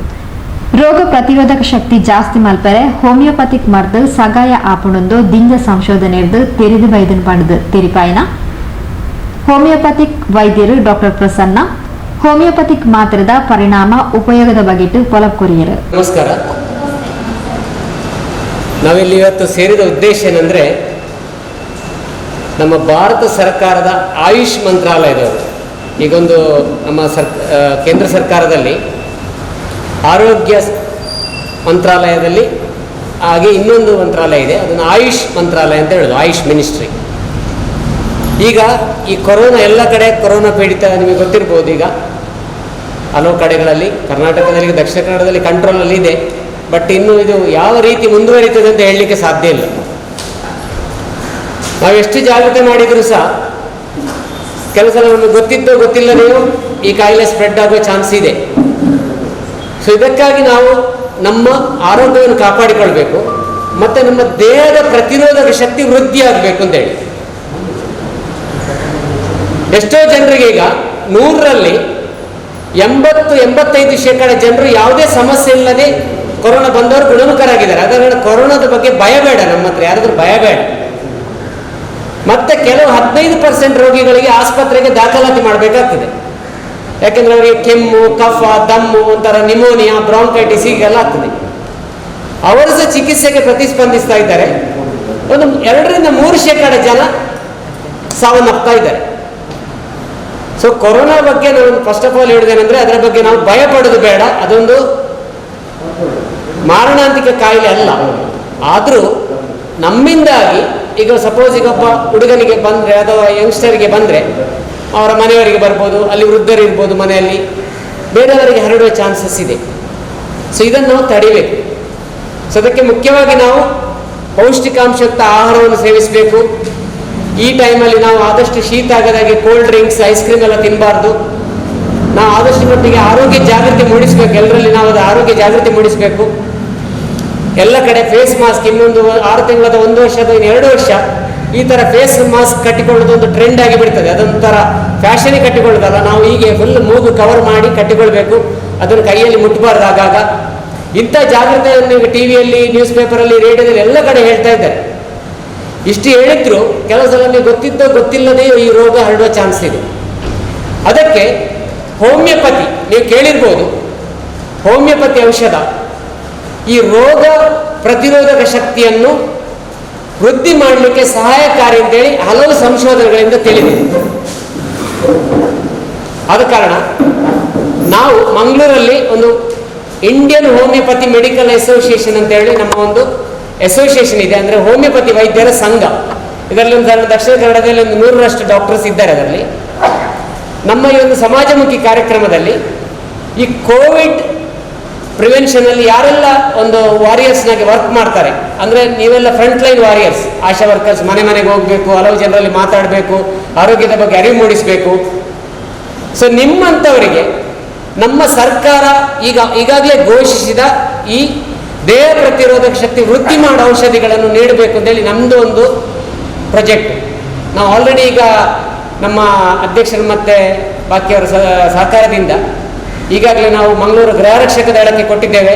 ರೋಗ ಪ್ರತಿರೋಧಕ ಶಕ್ತಿ ಜಾಸ್ತಿ ಮಲ್ಪರೆ ಹೋಮಿಯೋಪತಿಕ್ ಮರ್ದು ಸಗಾಯ ಆಪುಣೊಂದು ದಿಂಜ ಸಂಶೋಧನೆ ತೆರೆದು ವೈದ್ಯನ್ ಪಡೆದು ತೆರಿಪಾಯಿನ ಹೋಮಿಯೋಪತಿಕ್ ವೈದ್ಯರು ಡಾಕ್ಟರ್ ಪ್ರಸನ್ನ ಹೋಮಿಯೋಪತಿಕ್ ಮಾತ್ರದ ಪರಿಣಾಮ ಉಪಯೋಗದ ಬಗೆಟ್ಟು ಪೊಲಪ್ ಕೊರಿಯರು. ನಮಸ್ಕಾರ. ನಾವಿಲ್ಲಿ ಇವತ್ತು ಸೇರಿದ ಉದ್ದೇಶ ಏನಂದರೆ, ನಮ್ಮ ಭಾರತ ಸರ್ಕಾರದ ಆಯುಷ್ ಮಂತ್ರಾಲಯದವರು ಈಗೊಂದು ನಮ್ಮ ಕೇಂದ್ರ ಸರ್ಕಾರದಲ್ಲಿ ಆರೋಗ್ಯ ಮಂತ್ರಾಲಯದಲ್ಲಿ ಹಾಗೆ ಇನ್ನೊಂದು ಮಂತ್ರಾಲಯ ಇದೆ, ಅದನ್ನು ಆಯುಷ್ ಮಂತ್ರಾಲಯ ಅಂತ ಹೇಳೋದು, ಆಯುಷ್ ಮಿನಿಸ್ಟ್ರಿ. ಈಗ ಈ ಕೊರೋನಾ ಎಲ್ಲ ಕಡೆ ಕೊರೋನಾ ಪೀಡಿತ ನಿಮಗೆ ಗೊತ್ತಿರ್ಬೋದು. ಈಗ ಹಲವು ಕಡೆಗಳಲ್ಲಿ ಕರ್ನಾಟಕದಲ್ಲಿ ದಕ್ಷಿಣ ಕನ್ನಡದಲ್ಲಿ ಕಂಟ್ರೋಲಲ್ಲಿ ಇದೆ. ಬಟ್ ಇನ್ನು ಇದು ಯಾವ ರೀತಿ ಮುಂದುವರಿತದೆ ಅಂತ ಹೇಳಲಿಕ್ಕೆ ಸಾಧ್ಯ ಇಲ್ಲ. ನಾವು ಎಷ್ಟು ಜಾಗ್ರತೆ ಮಾಡಿದರೂ ಸಹ ಕೆಲವು ಸಲ ನಮಗೆ ಗೊತ್ತಿದ್ದೋ ಗೊತ್ತಿಲ್ಲದೆಯೋ ಈ ಕಾಯಿಲೆ ಸ್ಪ್ರೆಡ್ ಆಗೋ ಚಾನ್ಸ್ ಇದೆ. ಸೊ ಇದಕ್ಕಾಗಿ ನಾವು ನಮ್ಮ ಆರೋಗ್ಯವನ್ನು ಕಾಪಾಡಿಕೊಳ್ಬೇಕು ಮತ್ತು ನಮ್ಮ ದೇಹದ ಪ್ರತಿರೋಧಕ ಶಕ್ತಿ ವೃದ್ಧಿ ಆಗಬೇಕು ಅಂತೇಳಿ. ಎಷ್ಟೋ ಜನರಿಗೆ ಈಗ 100ರಲ್ಲಿ 80-85% ಜನರು ಯಾವುದೇ ಸಮಸ್ಯೆ ಇಲ್ಲದೆ ಕೊರೋನಾ ಬಂದವರು ಗುಣಮುಖರಾಗಿದ್ದಾರೆ. ಅದರ ಕೊರೋನಾದ ಬಗ್ಗೆ ಭಯ ಬೇಡ, ನಮ್ಮ ಹತ್ರ ಯಾರಾದ್ರೂ ಭಯ ಬೇಡ. ಮತ್ತೆ ಕೆಲವು 15% ರೋಗಿಗಳಿಗೆ ಆಸ್ಪತ್ರೆಗೆ ದಾಖಲಾತಿ ಮಾಡಬೇಕಾಗ್ತದೆ. ಯಾಕೆಂದ್ರೆ ಅವರಿಗೆ ಕೆಮ್ಮು, ಕಫ, ದಮ್ಮು, ಒಂಥರ ನಿಮೋನಿಯಾ, ಬ್ರಾಂಕೈಟಿಸ್ ಹೀಗೆಲ್ಲ ಆಗ್ತದೆ. ಅವರು ಸಹ ಚಿಕಿತ್ಸೆಗೆ ಪ್ರತಿಸ್ಪಂದಿಸ್ತಾ ಇದ್ದಾರೆ. ಒಂದು 2-3% ಜನ ಸಾವನ್ನಪ್ತಾ ಇದ್ದಾರೆ. ಸೊ ಕೊರೋನಾ ಬಗ್ಗೆ ನಾವು ಫಸ್ಟ್ ಆಫ್ ಆಲ್ ಹೇಳಿದೇನೆಂದ್ರೆ, ಅದರ ಬಗ್ಗೆ ನಾವು ಭಯ ಪಡೋದು ಬೇಡ. ಅದೊಂದು ಮಾರಣಾಂತಿಕ ಕಾಯಿಲೆ ಅಲ್ಲ. ಆದರೂ ನಮ್ಮಿಂದಾಗಿ ಈಗ ಸಪೋಸ್ ಈಗ ಒಬ್ಬ ಹುಡುಗನಿಗೆ ಬಂದರೆ ಅಥವಾ ಯಂಗ್ಸ್ಟರ್ಗೆ ಬಂದರೆ ಅವರ ಮನೆಯವರಿಗೆ ಬರ್ಬೋದು, ಅಲ್ಲಿ ವೃದ್ಧರು ಇರ್ಬೋದು, ಮನೆಯಲ್ಲಿ ಬೇರೆಯವರಿಗೆ ಹರಡುವ ಚಾನ್ಸಸ್ ಇದೆ. ಸೊ ಇದನ್ನು ನಾವು ತಡಿಬೇಕು. ಸೊ ಅದಕ್ಕೆ ಮುಖ್ಯವಾಗಿ ನಾವು ಪೌಷ್ಟಿಕಾಂಶಯುಕ್ತ ಆಹಾರವನ್ನು ಸೇವಿಸಬೇಕು. ಈ ಟೈಮಲ್ಲಿ ನಾವು ಆದಷ್ಟು ಶೀತ ಆಗದಾಗೆ ಕೋಲ್ಡ್ ಡ್ರಿಂಕ್ಸ್, ಐಸ್ ಕ್ರೀಮ್ ಎಲ್ಲ ತಿನ್ನಬಾರ್ದು. ನಾವು ಆದಷ್ಟು ಮಟ್ಟಿಗೆ ಆರೋಗ್ಯ ಜಾಗೃತಿ ಮೂಡಿಸಬೇಕು. ಎಲ್ಲರಲ್ಲಿ ನಾವು ಅದು ಆರೋಗ್ಯ ಜಾಗೃತಿ ಮೂಡಿಸಬೇಕು. ಎಲ್ಲ ಕಡೆ ಫೇಸ್ ಮಾಸ್ಕ್, ಇನ್ನೊಂದು 6 ತಿಂಗಳದ 1 ವರ್ಷದ 2 ವರ್ಷ ಈ ಥರ ಫೇಸ್ ಮಾಸ್ಕ್ ಕಟ್ಟಿಕೊಳ್ಳೋದು ಒಂದು ಟ್ರೆಂಡ್ ಆಗಿ ಬಿಡ್ತದೆ. ಅದೊಂಥರ ಫ್ಯಾಷನಿಗೆ ಕಟ್ಟಿಕೊಳ್ಳೋದಲ್ಲ, ನಾವು ಹೀಗೆ ಫುಲ್ ಮೂಗು ಕವರ್ ಮಾಡಿ ಕಟ್ಟಿಕೊಳ್ಬೇಕು. ಅದನ್ನು ಕೈಯಲ್ಲಿ ಮುಟ್ಟಬಾರ್ದು ಆಗಾಗ. ಇಂಥ ಜಾಗೃತೆಯನ್ನು ಈಗ ಟಿ ವಿಯಲ್ಲಿ, ನ್ಯೂಸ್ ಪೇಪರಲ್ಲಿ, ರೇಡಿಯೋದಲ್ಲಿ ಎಲ್ಲ ಕಡೆ ಹೇಳ್ತಾ ಇದ್ದಾರೆ. ಇಷ್ಟು ಹೇಳಿದ್ರು ಕೆಲವು ಸಲ ನೀವು ಗೊತ್ತಿದ್ದೋ ಗೊತ್ತಿಲ್ಲದೆ ಈ ರೋಗ ಹರಡುವ ಚಾನ್ಸ್ ಇದೆ. ಅದಕ್ಕೆ ಹೋಮಿಯೋಪತಿ ನೀವು ಕೇಳಿರ್ಬೋದು, ಹೋಮಿಯೋಪತಿ ಔಷಧ ಈ ರೋಗ ಪ್ರತಿರೋಧಕ ಶಕ್ತಿಯನ್ನು ವೃದ್ಧಿ ಮಾಡಲಿಕ್ಕೆ ಸಹಾಯಕಾರಿ ಅಂತೇಳಿ ಹಲವು ಸಂಶೋಧನೆಗಳಿಂದ ತಿಳಿದಿದೆ. ಆದ ಕಾರಣ ನಾವು ಮಂಗಳೂರಲ್ಲಿ ಒಂದು ಇಂಡಿಯನ್ ಹೋಮಿಯೋಪತಿ ಮೆಡಿಕಲ್ ಅಸೋಸಿಯೇಷನ್ ಅಂತ ಹೇಳಿ ನಮ್ಮ ಒಂದು ಅಸೋಸಿಯೇಷನ್ ಇದೆ. ಅಂದರೆ ಹೋಮಿಯೋಪತಿ ವೈದ್ಯರ ಸಂಘ. ಇದರಲ್ಲಿ ಒಂದು ದಕ್ಷಿಣ ಕನ್ನಡದಲ್ಲಿ ಒಂದು 100ರಷ್ಟು ಡಾಕ್ಟರ್ಸ್ ಇದ್ದಾರೆ. ಅದರಲ್ಲಿ ನಮ್ಮ ಈ ಒಂದು ಸಮಾಜಮುಖಿ ಕಾರ್ಯಕ್ರಮದಲ್ಲಿ ಈ ಕೋವಿಡ್ ಪ್ರಿವೆನ್ಷನಲ್ಲಿ ಯಾರೆಲ್ಲ ಒಂದು ವಾರಿಯರ್ಸ್ನಾಗಿ ವರ್ಕ್ ಮಾಡ್ತಾರೆ, ಅಂದರೆ ನೀವೆಲ್ಲ ಫ್ರಂಟ್ ಲೈನ್ ವಾರಿಯರ್ಸ್, ಆಶಾ ವರ್ಕರ್ಸ್, ಮನೆ ಮನೆಗೆ ಹೋಗಬೇಕು, ಹಲವು ಜನರಲ್ಲಿ ಮಾತಾಡಬೇಕು, ಆರೋಗ್ಯದ ಬಗ್ಗೆ ಅರಿವು ಮೂಡಿಸಬೇಕು. ಸೊ ನಿಮ್ಮಂಥವರಿಗೆ ನಮ್ಮ ಸರ್ಕಾರ ಈಗಾಗಲೇ ಘೋಷಿಸಿದ ಈ ದೇಹ ಪ್ರತಿರೋಧಕ ಶಕ್ತಿ ವೃದ್ಧಿ ಮಾಡೋ ಔಷಧಿಗಳನ್ನು ನೀಡಬೇಕು ಅಂತೇಳಿ ನಮ್ಮದು ಒಂದು ಪ್ರಾಜೆಕ್ಟ್. ನಾವು ಆಲ್ರೆಡಿ ಈಗ ನಮ್ಮ ಅಧ್ಯಕ್ಷರು ಮತ್ತು ಬಾಕಿಯವರ ಸಹಕಾರದಿಂದ ಈಗಾಗಲೇ ನಾವು ಮಂಗಳೂರು ಗೃಹರಕ್ಷಕ ದಳಕ್ಕೆ ಕೊಟ್ಟಿದ್ದೇವೆ,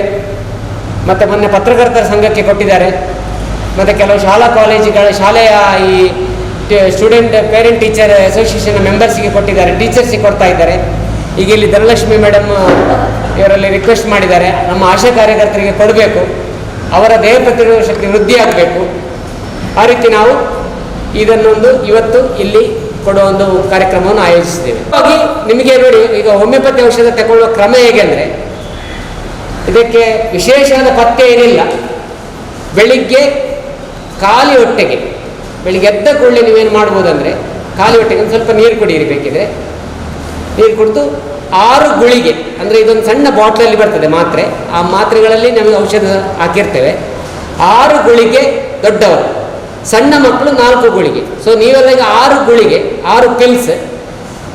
ಮತ್ತು ಮೊನ್ನೆ ಪತ್ರಕರ್ತರ ಸಂಘಕ್ಕೆ ಕೊಟ್ಟಿದ್ದಾರೆ, ಮತ್ತು ಕೆಲವು ಶಾಲಾ ಕಾಲೇಜುಗಳ ಶಾಲೆಯ ಈ ಸ್ಟೂಡೆಂಟ್ ಪೇರೆಂಟ್ ಟೀಚರ್ ಅಸೋಸಿಯೇಷನ್ ಮೆಂಬರ್ಸಿಗೆ ಕೊಟ್ಟಿದ್ದಾರೆ, ಟೀಚರ್ಸಿಗೆ ಕೊಡ್ತಾ ಇದ್ದಾರೆ. ಈಗ ಇಲ್ಲಿ ಧನಲಕ್ಷ್ಮಿ ಮೇಡಮ್ ಇವರಲ್ಲಿ ರಿಕ್ವೆಸ್ಟ್ ಮಾಡಿದ್ದಾರೆ, ನಮ್ಮ ಆಶಾ ಕಾರ್ಯಕರ್ತರಿಗೆ ಕೊಡಬೇಕು, ಅವರ ದೇಹ ಪ್ರತಿರೋಧ ಶಕ್ತಿ ವೃದ್ಧಿ ಆಗಬೇಕು. ಆ ರೀತಿ ನಾವು ಇದನ್ನೊಂದು ಇವತ್ತು ಇಲ್ಲಿ ಕೊಡುವ ಒಂದು ಕಾರ್ಯಕ್ರಮವನ್ನು ಆಯೋಜಿಸಿದ್ದೇವೆ. ಹಾಗೆ ನಿಮಗೆ ನೋಡಿ, ಈಗ ಹೋಮಿಯೋಪತಿ ಔಷಧ ತಗೊಳ್ಳುವ ಕ್ರಮ ಹೇಗೆ ಅಂದರೆ, ಇದಕ್ಕೆ ವಿಶೇಷವಾದ ಪಥ್ಯ ಏನಿಲ್ಲ. ಬೆಳಿಗ್ಗೆ ಖಾಲಿ ಹೊಟ್ಟೆಗೆ, ಬೆಳಿಗ್ಗೆ ಎದ್ದ ಕೂಡಲೇ ನೀವೇನು ಮಾಡ್ಬೋದಂದರೆ, ಖಾಲಿ ಹೊಟ್ಟೆಗೆ ಒಂದು ಸ್ವಲ್ಪ ನೀರು ಕುಡಿಯಿರಿ. ಬೇಕಿದ್ರೆ ನೀರು ಕುಡಿದು 6 ಗುಳಿಗೆ, ಅಂದರೆ ಇದೊಂದು ಸಣ್ಣ ಬಾಟ್ಲಲ್ಲಿ ಬರ್ತದೆ ಮಾತ್ರೆ, ಆ ಮಾತ್ರೆಗಳಲ್ಲಿ ನಮಗೆ ಔಷಧ ಹಾಕಿರ್ತೇವೆ. 6 ಗುಳಿಗೆ ದೊಡ್ಡವರು, ಸಣ್ಣ ಮಕ್ಕಳು 4 ಗುಳಿಗೆ. ಸೊ ನೀವೆಲ್ಲ ಈಗ 6 ಗುಳಿಗೆ, 6 ಪಿಲ್ಸ್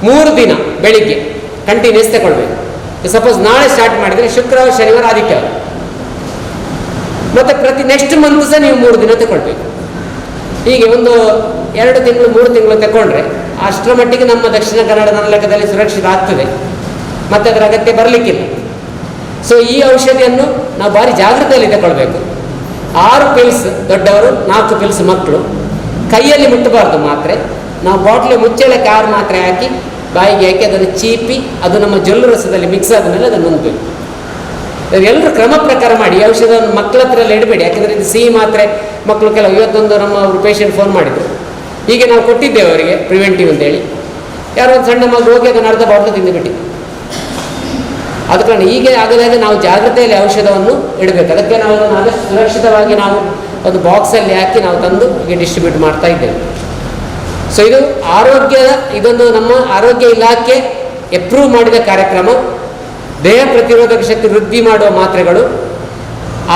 3 ದಿನ ಬೆಳಿಗ್ಗೆ ಕಂಟಿನ್ಯೂಸ್ ತಗೊಳ್ಬೇಕು. ಸಪೋಸ್ ನಾಳೆ ಸ್ಟಾರ್ಟ್ ಮಾಡಿದರೆ ಶುಕ್ರವಾರ ಶನಿವಾರ ಆದಿತ್ಯವಾರ, ಮತ್ತು ಪ್ರತಿ ನೆಕ್ಸ್ಟ್ ಮಂತ್ ಸಹ ನೀವು 3 ದಿನ ತಗೊಳ್ಬೇಕು. ಹೀಗೆ ಒಂದು 2 ತಿಂಗಳು 3 ತಿಂಗಳು ತಗೊಂಡ್ರೆ ಅಷ್ಟರ ಮಟ್ಟಿಗೆ ನಮ್ಮ ದಕ್ಷಿಣ ಕನ್ನಡ ನನ್ನ ಲೆಕ್ಕದಲ್ಲಿ ಸುರಕ್ಷಿತ ಆಗ್ತದೆ, ಮತ್ತು ಅದರ ಅಗತ್ಯ ಬರಲಿಕ್ಕಿಲ್ಲ. ಸೊ ಈ ಔಷಧಿಯನ್ನು ನಾವು ಭಾರಿ ಜಾಗೃತಿಯಲ್ಲಿ ತಗೊಳ್ಬೇಕು. 6 ಪಿಲ್ಸ್ ದೊಡ್ಡವರು, 4 ಪಿಲ್ಸ್ ಮಕ್ಕಳು. ಕೈಯಲ್ಲಿ ಮುಟ್ಟಬಾರ್ದು ಮಾತ್ರೆ. ನಾವು ಬಾಟ್ಲಿ ಮುಚ್ಚಳಕ್ಕೆ 6 ಮಾತ್ರೆ ಹಾಕಿ ಬಾಯಿಗೆ ಹಾಕಿ ಅದನ್ನು ಚೀಪಿ ಅದು ನಮ್ಮ ಜೊಲ್ಲು ರಸದಲ್ಲಿ ಮಿಕ್ಸ್ ಆದ ಮೇಲೆ ಅದನ್ನು ನುಂಗಬೇಕು. ಎಲ್ಲರೂ ಕ್ರಮ ಪ್ರಕಾರ ಮಾಡಿ. ಈ ಔಷಧವನ್ನು ಮಕ್ಕಳ ಹತ್ರ ಎಲ್ಲ ಇಡಬೇಡಿ, ಯಾಕೆಂದರೆ ಇದು ಸಿಹಿ ಮಾತ್ರೆ. ಮಕ್ಕಳು ಕೆಲವು ಇವತ್ತೊಂದು ನಮ್ಮ ಅವರು ಪೇಷಂಟ್ ಫೋನ್ ಮಾಡಿದರು, ಹೀಗೆ ನಾವು ಕೊಟ್ಟಿದ್ದೇವೆ ಅವರಿಗೆ ಪ್ರಿವೆಂಟಿವ್ ಅಂತೇಳಿ. ಯಾರೋ ಒಂದು ಸಣ್ಣ ಮಗು ಹೋಗಿ ಅದನ್ನು ಅರ್ಧ ಬಾಟ್ಲು ತಿಂದುಬಿಟ್ಟು. ಆದ ಕಾರಣ ಹೀಗೆ ಆಗದಾಗ ನಾವು ಜಾಗ್ರತೆಯಲ್ಲಿ ಔಷಧವನ್ನು ಇಡಬೇಕು. ಅದಕ್ಕೆ ನಾವು ಅದನ್ನು ಆದಷ್ಟು ಸುರಕ್ಷಿತವಾಗಿ ನಾವು ಒಂದು ಬಾಕ್ಸಲ್ಲಿ ಹಾಕಿ ನಾವು ತಂದು ಹೀಗೆ ಡಿಸ್ಟ್ರಿಬ್ಯೂಟ್ ಮಾಡ್ತಾ ಇದ್ದೇವೆ. ಸೊ ಇದು ಇದೊಂದು ನಮ್ಮ ಆರೋಗ್ಯ ಇಲಾಖೆ ಅಪ್ರೂವ್ ಮಾಡಿದ ಕಾರ್ಯಕ್ರಮ. ದೇಹ ಪ್ರತಿರೋಧಕ ಶಕ್ತಿ ವೃದ್ಧಿ ಮಾಡುವ ಮಾತ್ರೆಗಳು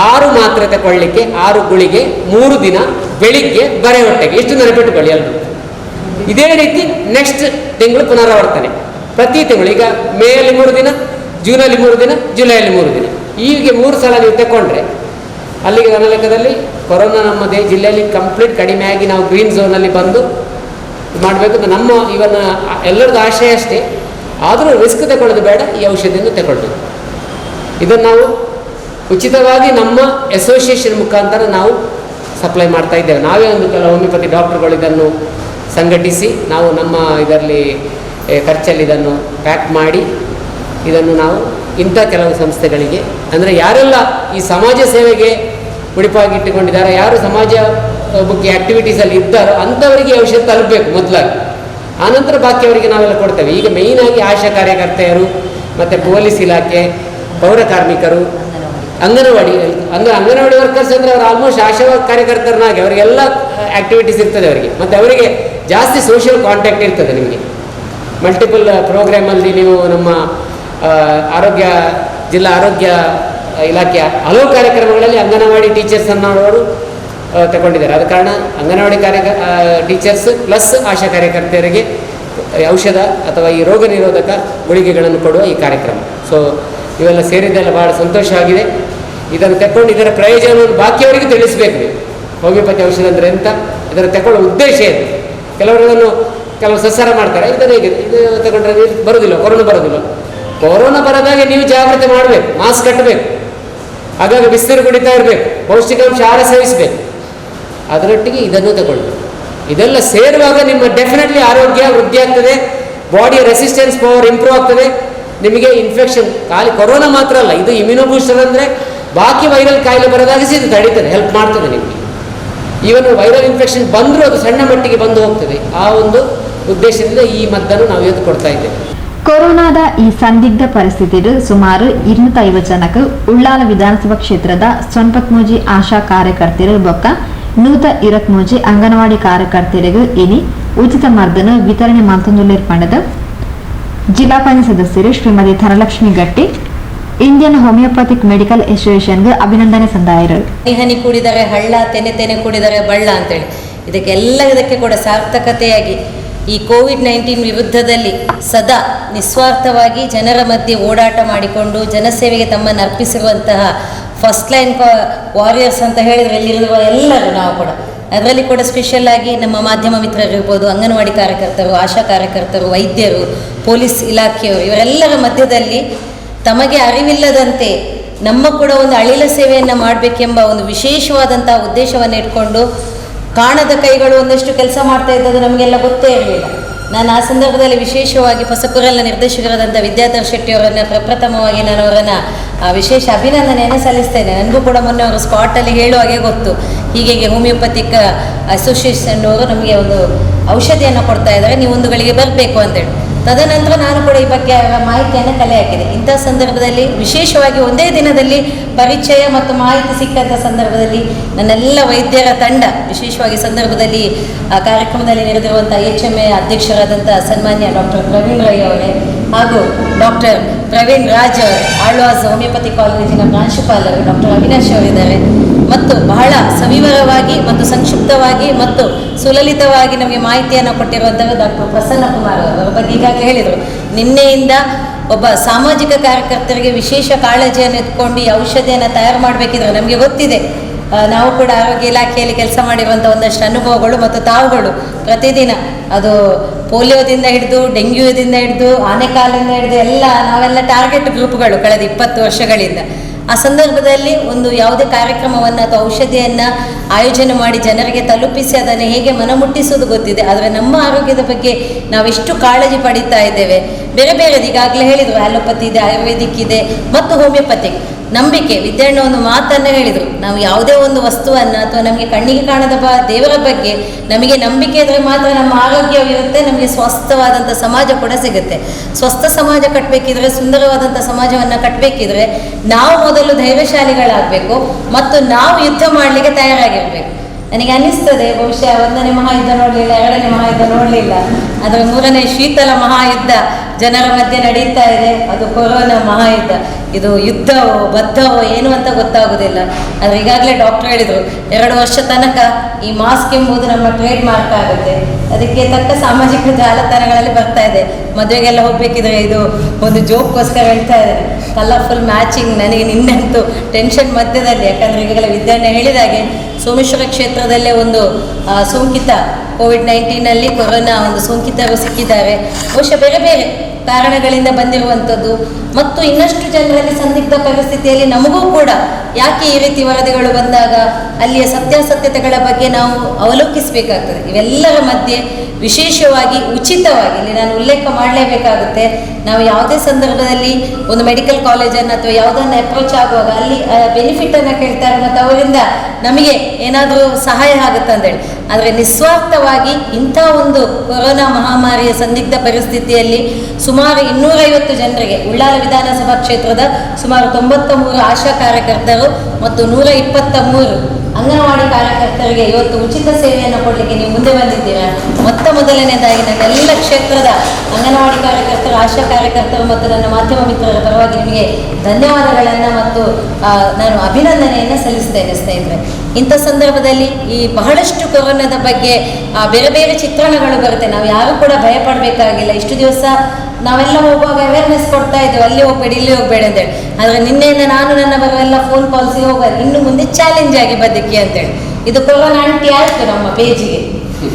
6 ಮಾತ್ರೆ ತಗೊಳ್ಳಿಕ್ಕೆ 6 ಗುಳಿಗೆ 3 ದಿನ ಬೆಳಿಗ್ಗೆ ಬರೆ ಹೊಟ್ಟೆಗೆ. ಇಷ್ಟು ನೆನಪಿಟ್ಟುಕೊಳ್ಳಿ ಎಲ್ಲರೂ. ಇದೇ ರೀತಿ ನೆಕ್ಸ್ಟ್ ತಿಂಗಳು ಪುನರಾವರ್ತನೆ ಪ್ರತಿ ತಿಂಗಳು. ಈಗ ಮೇಯಲ್ಲಿ 3 ದಿನ, ಜೂನಲ್ಲಿ 3 ದಿನ, ಜುಲೈಯಲ್ಲಿ 3 ದಿನ, ಹೀಗೆ 3 ಸಲ ನೀವು ತಗೊಂಡ್ರೆ ಅಲ್ಲಿಗೆ ನನ್ನ ಲೆಕ್ಕದಲ್ಲಿ ಕೊರೋನಾ ನಮ್ಮ ಜಿಲ್ಲೆಯಲ್ಲಿ ಕಂಪ್ಲೀಟ್ ಕಡಿಮೆ ಆಗಿ ನಾವು ಗ್ರೀನ್ ಝೋನಲ್ಲಿ ಬಂದು ಮಾಡಬೇಕು ಅಂತ ನಮ್ಮ ಇವನ್ನ ಎಲ್ಲರದ್ದು ಆಶಯ ಅಷ್ಟೇ. ಆದರೂ ರಿಸ್ಕ್ ತಗೊಳ್ಳೋದು ಬೇಡ, ಈ ಔಷಧಿಯನ್ನು ತಗೊಳ್ಬೇಕು. ಇದನ್ನು ನಾವು ಉಚಿತವಾಗಿ ನಮ್ಮ ಅಸೋಸಿಯೇಷನ್ ಮುಖಾಂತರ ನಾವು ಸಪ್ಲೈ ಮಾಡ್ತಾ ಇದ್ದೇವೆ. ನಾವೇ ಒಂದು ಕೆಲವು ಹೋಮಿಯೋಪತಿ ಡಾಕ್ಟರ್ಗಳು ಇದನ್ನು ಸಂಘಟಿಸಿ ನಾವು ನಮ್ಮ ಇದರಲ್ಲಿ ಖರ್ಚಲ್ಲಿ ಇದನ್ನು ಪ್ಯಾಕ್ ಮಾಡಿ ಇದನ್ನು ನಾವು ಇಂಥ ಕೆಲವು ಸಂಸ್ಥೆಗಳಿಗೆ, ಅಂದರೆ ಯಾರೆಲ್ಲ ಈ ಸಮಾಜ ಸೇವೆಗೆ ಮುಡಿಪಾಗಿಟ್ಟುಕೊಂಡಿದ್ದಾರೆ, ಯಾರು ಸಮಾಜ ಬಗ್ಗೆ ಆ್ಯಕ್ಟಿವಿಟೀಸಲ್ಲಿ ಇದ್ದಾರೋ ಅಂಥವರಿಗೆ ಔಷಧ ತಲುಪಬೇಕು ಮೊದಲಾಗಿ. ಆನಂತರ ಬಾಕಿಯವರಿಗೆ ನಾವೆಲ್ಲ ಕೊಡ್ತೇವೆ. ಈಗ ಮೇಯ್ನಾಗಿ ಆಶಾ ಕಾರ್ಯಕರ್ತೆಯರು ಮತ್ತು ಪೊಲೀಸ್ ಇಲಾಖೆ, ಪೌರ ಕಾರ್ಮಿಕರು, ಅಂಗನವಾಡಿ ವರ್ಕರ್ಸ್ ಅಂದರೆ ಅವರು ಆಲ್ಮೋಸ್ಟ್ ಆಶಾ ಕಾರ್ಯಕರ್ತರನ್ನಾಗಿ ಅವರಿಗೆಲ್ಲ ಆ್ಯಕ್ಟಿವಿಟೀಸ್ ಇರ್ತದೆ ಅವರಿಗೆ. ಮತ್ತು ಅವರಿಗೆ ಜಾಸ್ತಿ ಸೋಷಿಯಲ್ ಕಾಂಟ್ಯಾಕ್ಟ್ ಇರ್ತದೆ. ನಿಮಗೆ ಮಲ್ಟಿಪಲ್ ಪ್ರೋಗ್ರಾಮಲ್ಲಿ ನೀವು ನಮ್ಮ ಜಿಲ್ಲಾ ಆರೋಗ್ಯ ಇಲಾಖೆಯ ಹಲವು ಕಾರ್ಯಕ್ರಮಗಳಲ್ಲಿ ಅಂಗನವಾಡಿ ಟೀಚರ್ಸನ್ನು ಅವರು ತಗೊಂಡಿದ್ದಾರೆ. ಆದ ಕಾರಣ ಅಂಗನವಾಡಿ ಟೀಚರ್ಸ್ ಪ್ಲಸ್ ಆಶಾ ಕಾರ್ಯಕರ್ತೆಯರಿಗೆ ಔಷಧ ಅಥವಾ ಈ ರೋಗ ನಿರೋಧಕ ಗುಳಿಗೆಗಳನ್ನು ಕೊಡುವ ಈ ಕಾರ್ಯಕ್ರಮ. ಸೊ ಇವೆಲ್ಲ ಸೇರಿದ್ದೆಲ್ಲ ಭಾಳ ಸಂತೋಷವಾಗಿದೆ. ಇದನ್ನು ತಗೊಂಡು ಇದರ ಪ್ರಯೋಜನವನ್ನು ಬಾಕಿಯವರಿಗೆ ತಿಳಿಸಬೇಕು. ನೀವು ಹೋಮಿಯೋಪತಿ ಔಷಧ ಅಂದರೆ ಎಂತ, ಇದನ್ನು ತಗೊಳ್ಳೋ ಉದ್ದೇಶ ಏನು. ಕೆಲವು ಸಸ್ಸಾರ ಮಾಡ್ತಾರೆ, ಇದನ್ನು ಹೇಗೆ ಇದು ತಗೊಂಡ್ರೆ ಬರೋದಿಲ್ಲ, ಕೊರೋನಾ ಬರೋದಾಗೆ ನೀವು ಜಾಗ್ರತೆ ಮಾಡಬೇಕು, ಮಾಸ್ಕ್ ಕಟ್ಟಬೇಕು, ಹಾಗಾಗಿ ಬಿಸಿನೀರು ಕುಡಿತಾ ಇರಬೇಕು, ಪೌಷ್ಟಿಕಾಂಶ ಆಹಾರ ಸೇವಿಸಬೇಕು, ಅದರೊಟ್ಟಿಗೆ ಇದನ್ನು ತಗೊಳ್ಬೇಕು. ಇದೆಲ್ಲ ಸೇರುವಾಗ ನಿಮ್ಮ ಡೆಫಿನೆಟ್ಲಿ ಆರೋಗ್ಯ ವೃದ್ಧಿ ಆಗ್ತದೆ, ಬಾಡಿಯ ರೆಸಿಸ್ಟೆನ್ಸ್ ಪವರ್ ಇಂಪ್ರೂವ್ ಆಗ್ತದೆ. ನಿಮಗೆ ಇನ್ಫೆಕ್ಷನ್ ಖಾಲಿ ಕೊರೋನಾ ಮಾತ್ರ ಅಲ್ಲ, ಇದು ಇಮ್ಯುನೋ ಬೂಸ್ಟರ್ ಅಂದರೆ ಬಾಕಿ ವೈರಲ್ ಕಾಯಿಲೆ ಬರೋದಾಗಿ ಇದು ತಡೀತದೆ, ಹೆಲ್ಪ್ ಮಾಡ್ತದೆ ನಿಮಗೆ. ಈವನ್ ವೈರಲ್ ಇನ್ಫೆಕ್ಷನ್ ಬಂದರೂ ಅದು ಸಣ್ಣ ಮಟ್ಟಿಗೆ ಬಂದು ಹೋಗ್ತದೆ. ಆ ಒಂದು ಉದ್ದೇಶದಿಂದ ಈ ಮದ್ದನ್ನು ನಾವು ಇವತ್ತು ಕೊಡ್ತಾ ಇದ್ದೇವೆ. ಕೊರೋನಾದ ಈ ಸಂದಿಗ್ಧ ಪರಿಸ್ಥಿತಿಯಲ್ಲಿ ಸುಮಾರು 250 ಜನಕ್ಕೆ ಉಳ್ಳಾಲ ವಿಧಾನಸಭಾ ಕ್ಷೇತ್ರದ 93 ಆಶಾ ಕಾರ್ಯಕರ್ತೆಯರು ಬೊಕ್ಕ 123 ಅಂಗನವಾಡಿ ಕಾರ್ಯಕರ್ತೆಯರಿಗೆ ಇನಿ ಉಚಿತ ಮರ್ದನ ವಿತರಣೆ ಮಂತೊಂದುಲ್ಲೇರ್ಪಂಡದ ಜಿಲ್ಲಾ ಪಂಚಾಯತ್ ಸದಸ್ಯರು ಶ್ರೀಮತಿ ಧನಲಕ್ಷ್ಮಿ ಗಟ್ಟಿ ಇಂಡಿಯನ್ ಹೋಮಿಯೋಪತಿಕ್ ಮೆಡಿಕಲ್ ಅಸೋಸಿಯೇಷನ್ಗೆ ಅಭಿನಂದನೆ ಸಂದಾಯರು. ಹನಿ ಕೂಡಿದರೆ ಹಳ್ಳ, ತೆನೆ ಕೂಡಿದರೆ ಬಳ್ಳ ಅಂತೇಳಿ ಇದಕ್ಕೆ ಕೂಡ ಸಾರ್ಥಕತೆಯಾಗಿ ಈ ಕೋವಿಡ್-19 ವಿರುದ್ಧದಲ್ಲಿ ಸದಾ ನಿಸ್ವಾರ್ಥವಾಗಿ ಜನರ ಮಧ್ಯೆ ಓಡಾಟ ಮಾಡಿಕೊಂಡು ಜನಸೇವೆಗೆ ತಮ್ಮನ್ನು ಅರ್ಪಿಸಿರುವಂತಹ ಫಸ್ಟ್ ಲೈನ್ ವಾರಿಯರ್ಸ್ ಅಂತ ಹೇಳಿದರೆ ಇಲ್ಲಿರುವ ಎಲ್ಲರೂ ನಾವು ಕೂಡ ಅದರಲ್ಲಿ ಕೂಡ ಸ್ಪೆಷಲ್ ಆಗಿ ನಮ್ಮ ಮಾಧ್ಯಮ ಮಿತ್ರರಿರ್ಬೋದು, ಅಂಗನವಾಡಿ ಕಾರ್ಯಕರ್ತರು, ಆಶಾ ಕಾರ್ಯಕರ್ತರು, ವೈದ್ಯರು, ಪೊಲೀಸ್ ಇಲಾಖೆಯವರು, ಇವರೆಲ್ಲರ ಮಧ್ಯದಲ್ಲಿ ತಮಗೆ ಅರಿವಿಲ್ಲದಂತೆ ನಮ್ಮ ಕೂಡ ಒಂದು ಅಳಿಲ ಸೇವೆಯನ್ನು ಮಾಡಬೇಕೆಂಬ ಒಂದು ವಿಶೇಷವಾದಂಥ ಉದ್ದೇಶವನ್ನು ಇಟ್ಕೊಂಡು ಕಾಣದ ಕೈಗಳು ಒಂದಷ್ಟು ಕೆಲಸ ಮಾಡ್ತಾ ಇದ್ದದ್ದು ನಮಗೆಲ್ಲ ಗೊತ್ತೇ ಇರಲಿಲ್ಲ. ನಾನು ಆ ಸಂದರ್ಭದಲ್ಲಿ ವಿಶೇಷವಾಗಿ ಹೊಸಕುರಲ್ನ ನಿರ್ದೇಶಕರಾದಂಥ ವಿದ್ಯಾಧರ್ ಶೆಟ್ಟಿ ಅವರನ್ನು ಪ್ರಪ್ರಥಮವಾಗಿ ನಾನು ಅವರನ್ನು ವಿಶೇಷ ಅಭಿನಂದನೆಯನ್ನು ಸಲ್ಲಿಸ್ತೇನೆ. ನನಗೂ ಕೂಡ ಮೊನ್ನೆ ಅವರು ಸ್ಪಾಟಲ್ಲಿ ಹೇಳುವಾಗೆ ಗೊತ್ತು, ಹೀಗೆ ಹೋಮಿಯೋಪತಿಕ್ ಅಸೋಸಿಯೇಷನ್ ಅವರು ನಮಗೆ ಒಂದು ಔಷಧಿಯನ್ನು ಕೊಡ್ತಾ ಇದ್ದಾರೆ, ನೀವು ಒಂದು ಗಳಿಗೆ ಬರಬೇಕು ಅಂತೇಳಿ. ತದನಂತರ ನಾನು ಕೂಡ ಈ ಬಗ್ಗೆ ಮಾಹಿತಿಯನ್ನು ಕಲೆ ಹಾಕಿದೆ. ಇಂಥ ಸಂದರ್ಭದಲ್ಲಿ ವಿಶೇಷವಾಗಿ ಒಂದೇ ದಿನದಲ್ಲಿ ಪರಿಚಯ ಮತ್ತು ಮಾಹಿತಿ ಸಿಕ್ಕಂಥ ಸಂದರ್ಭದಲ್ಲಿ ನನ್ನೆಲ್ಲ ವೈದ್ಯರ ತಂಡ, ವಿಶೇಷವಾಗಿ ಸಂದರ್ಭದಲ್ಲಿ ಆ ಕಾರ್ಯಕ್ರಮದಲ್ಲಿ ನಡೆದಿರುವಂಥ HMA ಅಧ್ಯಕ್ಷರಾದಂಥ ಸನ್ಮಾನ್ಯ ಡಾಕ್ಟರ್ ಪ್ರವೀಣ್ ರೈ ಅವರೇ ಹಾಗೂ ಡಾಕ್ಟರ್ ಪ್ರವೀಣ್ ರಾಜ್ ಅವರು, ಆಳ್ವಾಸ್ ಹೋಮಿಯೋಪತಿ ಕಾಲೇಜಿನ ಪ್ರಾಂಶುಪಾಲರು ಡಾಕ್ಟರ್ ಅವಿನಾಶ್ ಅವರಿದ್ದಾರೆ, ಮತ್ತು ಬಹಳ ಸವಿವರವಾಗಿ ಮತ್ತು ಸಂಕ್ಷಿಪ್ತವಾಗಿ ಮತ್ತು ಸುಲಲಿತವಾಗಿ ನಮಗೆ ಮಾಹಿತಿಯನ್ನು ಕೊಟ್ಟಿರುವಂಥದ್ದು ಡಾಕ್ಟರ್ ಪ್ರಸನ್ನ ಕುಮಾರ್ ಅವರ ಬಗ್ಗೆ ಈಗಾಗಲೇ ಹೇಳಿದರು. ನಿನ್ನೆಯಿಂದ ಒಬ್ಬ ಸಾಮಾಜಿಕ ಕಾರ್ಯಕರ್ತರಿಗೆ ವಿಶೇಷ ಕಾಳಜಿಯನ್ನು ಎತ್ಕೊಂಡು ಈ ಔಷಧಿಯನ್ನು ತಯಾರು ಮಾಡಬೇಕಿದ್ರೆ ನಮಗೆ ಗೊತ್ತಿದೆ, ನಾವು ಕೂಡ ಆರೋಗ್ಯ ಇಲಾಖೆಯಲ್ಲಿ ಕೆಲಸ ಮಾಡಿರುವಂಥ ಒಂದಷ್ಟು ಅನುಭವಗಳು ಮತ್ತು ತಾವುಗಳು ಪ್ರತಿದಿನ ಅದು ಪೋಲಿಯೋದಿಂದ ಹಿಡಿದು ಡೆಂಗ್ಯೂದಿಂದ ಹಿಡಿದು ಆನೆಕಾಲಿಂದ ಹಿಡಿದು ನಾವೆಲ್ಲ ಟಾರ್ಗೆಟ್ ಗ್ರೂಪ್ಗಳು ಕಳೆದ 20 ವರ್ಷಗಳಿಂದ. ಆ ಸಂದರ್ಭದಲ್ಲಿ ಒಂದು ಯಾವುದೇ ಕಾರ್ಯಕ್ರಮವನ್ನು ಅಥವಾ ಔಷಧಿಯನ್ನು ಆಯೋಜನೆ ಮಾಡಿ ಜನರಿಗೆ ತಲುಪಿಸಿ ಅದನ್ನು ಹೇಗೆ ಮನಮುಟ್ಟಿಸೋದು ಗೊತ್ತಿದೆ, ಆದರೆ ನಮ್ಮ ಆರೋಗ್ಯದ ಬಗ್ಗೆ ನಾವೆಷ್ಟು ಕಾಳಜಿ ಪಡಿತಾ ಇದ್ದೇವೆ. ಬೇರೆ ಬೇರೆದು ಈಗಾಗಲೇ ಹೇಳಿದರು, ಆ್ಯಲೋಪತಿ ಇದೆ, ಆಯುರ್ವೇದಿಕ್ ಇದೆ ಮತ್ತು ಹೋಮಿಯೋಪತಿಕ್. ನಂಬಿಕೆ, ವಿದ್ಯಾಣ್ಣ ಒಂದು ಮಾತನ್ನು ಹೇಳಿದರು, ನಾವು ಯಾವುದೇ ಒಂದು ವಸ್ತುವನ್ನು ಅಥವಾ ನಮಗೆ ಕಣ್ಣಿಗೆ ಕಾಣದ ದೇವರ ಬಗ್ಗೆ ನಮಗೆ ನಂಬಿಕೆ ಇದ್ದರೆ ಮಾತ್ರ ನಮ್ಮ ಆರೋಗ್ಯವಿರುತ್ತೆ, ನಮಗೆ ಸ್ವಸ್ಥವಾದಂಥ ಸಮಾಜ ಕೂಡ ಸಿಗುತ್ತೆ. ಸ್ವಸ್ಥ ಸಮಾಜ ಕಟ್ಟಬೇಕಿದ್ರೆ, ಸುಂದರವಾದಂಥ ಸಮಾಜವನ್ನು ಕಟ್ಟಬೇಕಿದ್ರೆ ನಾವು ಮೊದಲು ಧೈರ್ಯಶಾಲಿಗಳಾಗಬೇಕು ಮತ್ತು ನಾವು ಯುದ್ಧ ಮಾಡಲಿಕ್ಕೆ ತಯಾರಾಗಿರಬೇಕು. ನನಗೆ ಅನ್ನಿಸ್ತದೆ, ಬಹುಶಃ 1ನೇ ಮಹಾಯುದ್ಧ ನೋಡಲಿಲ್ಲ, 2ನೇ ಮಹಾಯುದ್ಧ ನೋಡಲಿಲ್ಲ, ಅದರ 3ನೇ ಶೀತಲ ಮಹಾಯುದ್ಧ ಜನರ ಮಧ್ಯೆ ನಡೀತಾ ಇದೆ, ಅದು ಕೊರೋನಾ ಮಹಾಯುದ್ಧ. ಇದು ಯುದ್ಧವೋ ಬದ್ಧವೋ ಏನು ಅಂತ ಗೊತ್ತಾಗೋದಿಲ್ಲ. ಆದರೆ ಈಗಾಗಲೇ ಡಾಕ್ಟರ್ ಹೇಳಿದರು, 2 ವರ್ಷ ತನಕ ಈ ಮಾಸ್ಕ್ ಎಂಬುದು ನಮ್ಮ ಟ್ರೇಡ್ ಮಾರ್ಕ್ ಆಗುತ್ತೆ. ಅದಕ್ಕೆ ತಕ್ಕ ಸಾಮಾಜಿಕ ಜಾಲತಾಣಗಳಲ್ಲಿ ಬರ್ತಾ ಇದೆ. ಮದುವೆಗೆಲ್ಲ ಹೋಗ್ಬೇಕಿದ್ರೆ ಇದು ಒಂದು ಜೋಕ್ಗೋಸ್ಕರ ಹೇಳ್ತಾ ಇದ್ದಾರೆ, ಕಲರ್ಫುಲ್ ಮ್ಯಾಚಿಂಗ್. ನನಗೆ ನಿನ್ನಂತೂ ಟೆನ್ಷನ್ ಮಧ್ಯದಲ್ಲಿ, ಯಾಕಂದರೆ ಈಗಾಗಲೇ ವಿದ್ಯಾರ್ಥಿ ಹೇಳಿದಾಗೆ ಸೋಮೇಶ್ವರ ಕ್ಷೇತ್ರದಲ್ಲೇ ಒಂದು ಸೋಂಕಿತ ಕೋವಿಡ್-19ನಲ್ಲಿ ಕೊರೋನಾ ಒಂದು ಸೋಂಕಿತರು ಸಿಕ್ಕಿದ್ದಾರೆ. ಬಹುಶಃ ಬೇರೆ ಬೇರೆ ಕಾರಣಗಳಿಂದ ಬಂದಿರುವಂಥದ್ದು ಮತ್ತು ಇನ್ನಷ್ಟು ಜನರಲ್ಲಿ ಸಂದಿಗ್ಧ ಪರಿಸ್ಥಿತಿಯಲ್ಲಿ ನಮಗೂ ಕೂಡ ಯಾಕೆ ಈ ರೀತಿ ವರದಿಗಳು ಬಂದಾಗ ಅಲ್ಲಿಯ ಸತ್ಯಾಸತ್ಯತೆಗಳ ಬಗ್ಗೆ ನಾವು ಅವಲೋಕಿಸಬೇಕಾಗ್ತದೆ. ಇವೆಲ್ಲರ ಮಧ್ಯೆ ವಿಶೇಷವಾಗಿ ಉಚಿತವಾಗಿ ಇಲ್ಲಿ ನಾನು ಉಲ್ಲೇಖ ಮಾಡಲೇಬೇಕಾಗುತ್ತೆ, ನಾವು ಯಾವುದೇ ಸಂದರ್ಭದಲ್ಲಿ ಒಂದು ಮೆಡಿಕಲ್ ಕಾಲೇಜನ್ನು ಅಥವಾ ಯಾವುದನ್ನು ಅಪ್ರೋಚ್ ಆಗುವಾಗ ಅಲ್ಲಿ ಬೆನಿಫಿಟನ್ನು ಕೇಳ್ತಾರೆ ಮತ್ತು ಅವರಿಂದ ನಮಗೆ ಏನಾದರೂ ಸಹಾಯ ಆಗುತ್ತೆ ಅಂತೇಳಿ. ಆದರೆ ನಿಸ್ವಾರ್ಥವಾಗಿ ಇಂಥ ಒಂದು ಕೊರೋನಾ ಮಹಾಮಾರಿಯ ಸಂದಿಗ್ಧ ಪರಿಸ್ಥಿತಿಯಲ್ಲಿ ಸುಮಾರು 250 ಜನರಿಗೆ ಉಳ್ಳಾಲ ವಿಧಾನಸಭಾ ಕ್ಷೇತ್ರದ ಸುಮಾರು 93 ಆಶಾ ಕಾರ್ಯಕರ್ತರು ಮತ್ತು 123 ಅಂಗನವಾಡಿ ಕಾರ್ಯಕರ್ತರಿಗೆ ಇವತ್ತು ಉಚಿತ ಸೇವೆಯನ್ನು ಕೊಡಲಿಕ್ಕೆ ನೀವು ಮುಂದೆ ಬಂದಿದ್ದೀರಾ. ಮೊದಲನೇದಾಗಿ ನನ್ನೆಲ್ಲ ಕ್ಷೇತ್ರದ ಅಂಗನವಾಡಿ ಕಾರ್ಯಕರ್ತರು, ಆಶಾ ಕಾರ್ಯಕರ್ತರು ಮತ್ತು ನನ್ನ ಮಾಧ್ಯಮ ಮಿತ್ರರ ಪರವಾಗಿ ನಿಮಗೆ ಧನ್ಯವಾದಗಳನ್ನು ಮತ್ತು ನಾನು ಅಭಿನಂದನೆಯನ್ನು ಸಲ್ಲಿಸ್ತೇನೆ. ಸ್ನೇಹಿತರೆ, ಇಂಥ ಸಂದರ್ಭದಲ್ಲಿ ಈ ಬಹಳಷ್ಟು ಕೊರೋನಾದ ಬಗ್ಗೆ ಬೇರೆ ಬೇರೆ ಚಿತ್ರಣಗಳು ಬರುತ್ತೆ. ನಾವು ಯಾರು ಕೂಡ ಭಯಪಡಬೇಕಾಗಿಲ್ಲ. ಇಷ್ಟು ದಿವಸ ನಾವೆಲ್ಲ ಹೋಗುವಾಗ ಅವೇರ್ನೆಸ್ ಕೊಡ್ತಾ ಇದ್ದೇವೆ, ಅಲ್ಲಿ ಹೋಗ್ಬೇಡಿ ಇಲ್ಲಿ ಹೋಗ್ಬೇಡಿ ಅಂತೇಳಿ. ಆದರೆ ನಿನ್ನೆಯಿಂದ ನಾನು ನನ್ನ ಬರುವೆಲ್ಲ ಫೋನ್ ಕಾಲ್ಸಿಗೆ ಹೋಗೋದು, ಇನ್ನು ಮುಂದೆ ಚಾಲೆಂಜ್ ಆಗಿ ಬದುಕಿ ಅಂತೇಳಿ. ಇದು ಕೊರೋನಾ ಅಂಟಿ ಆಯಿತು ನಮ್ಮ ಪೇಜಿಗೆ.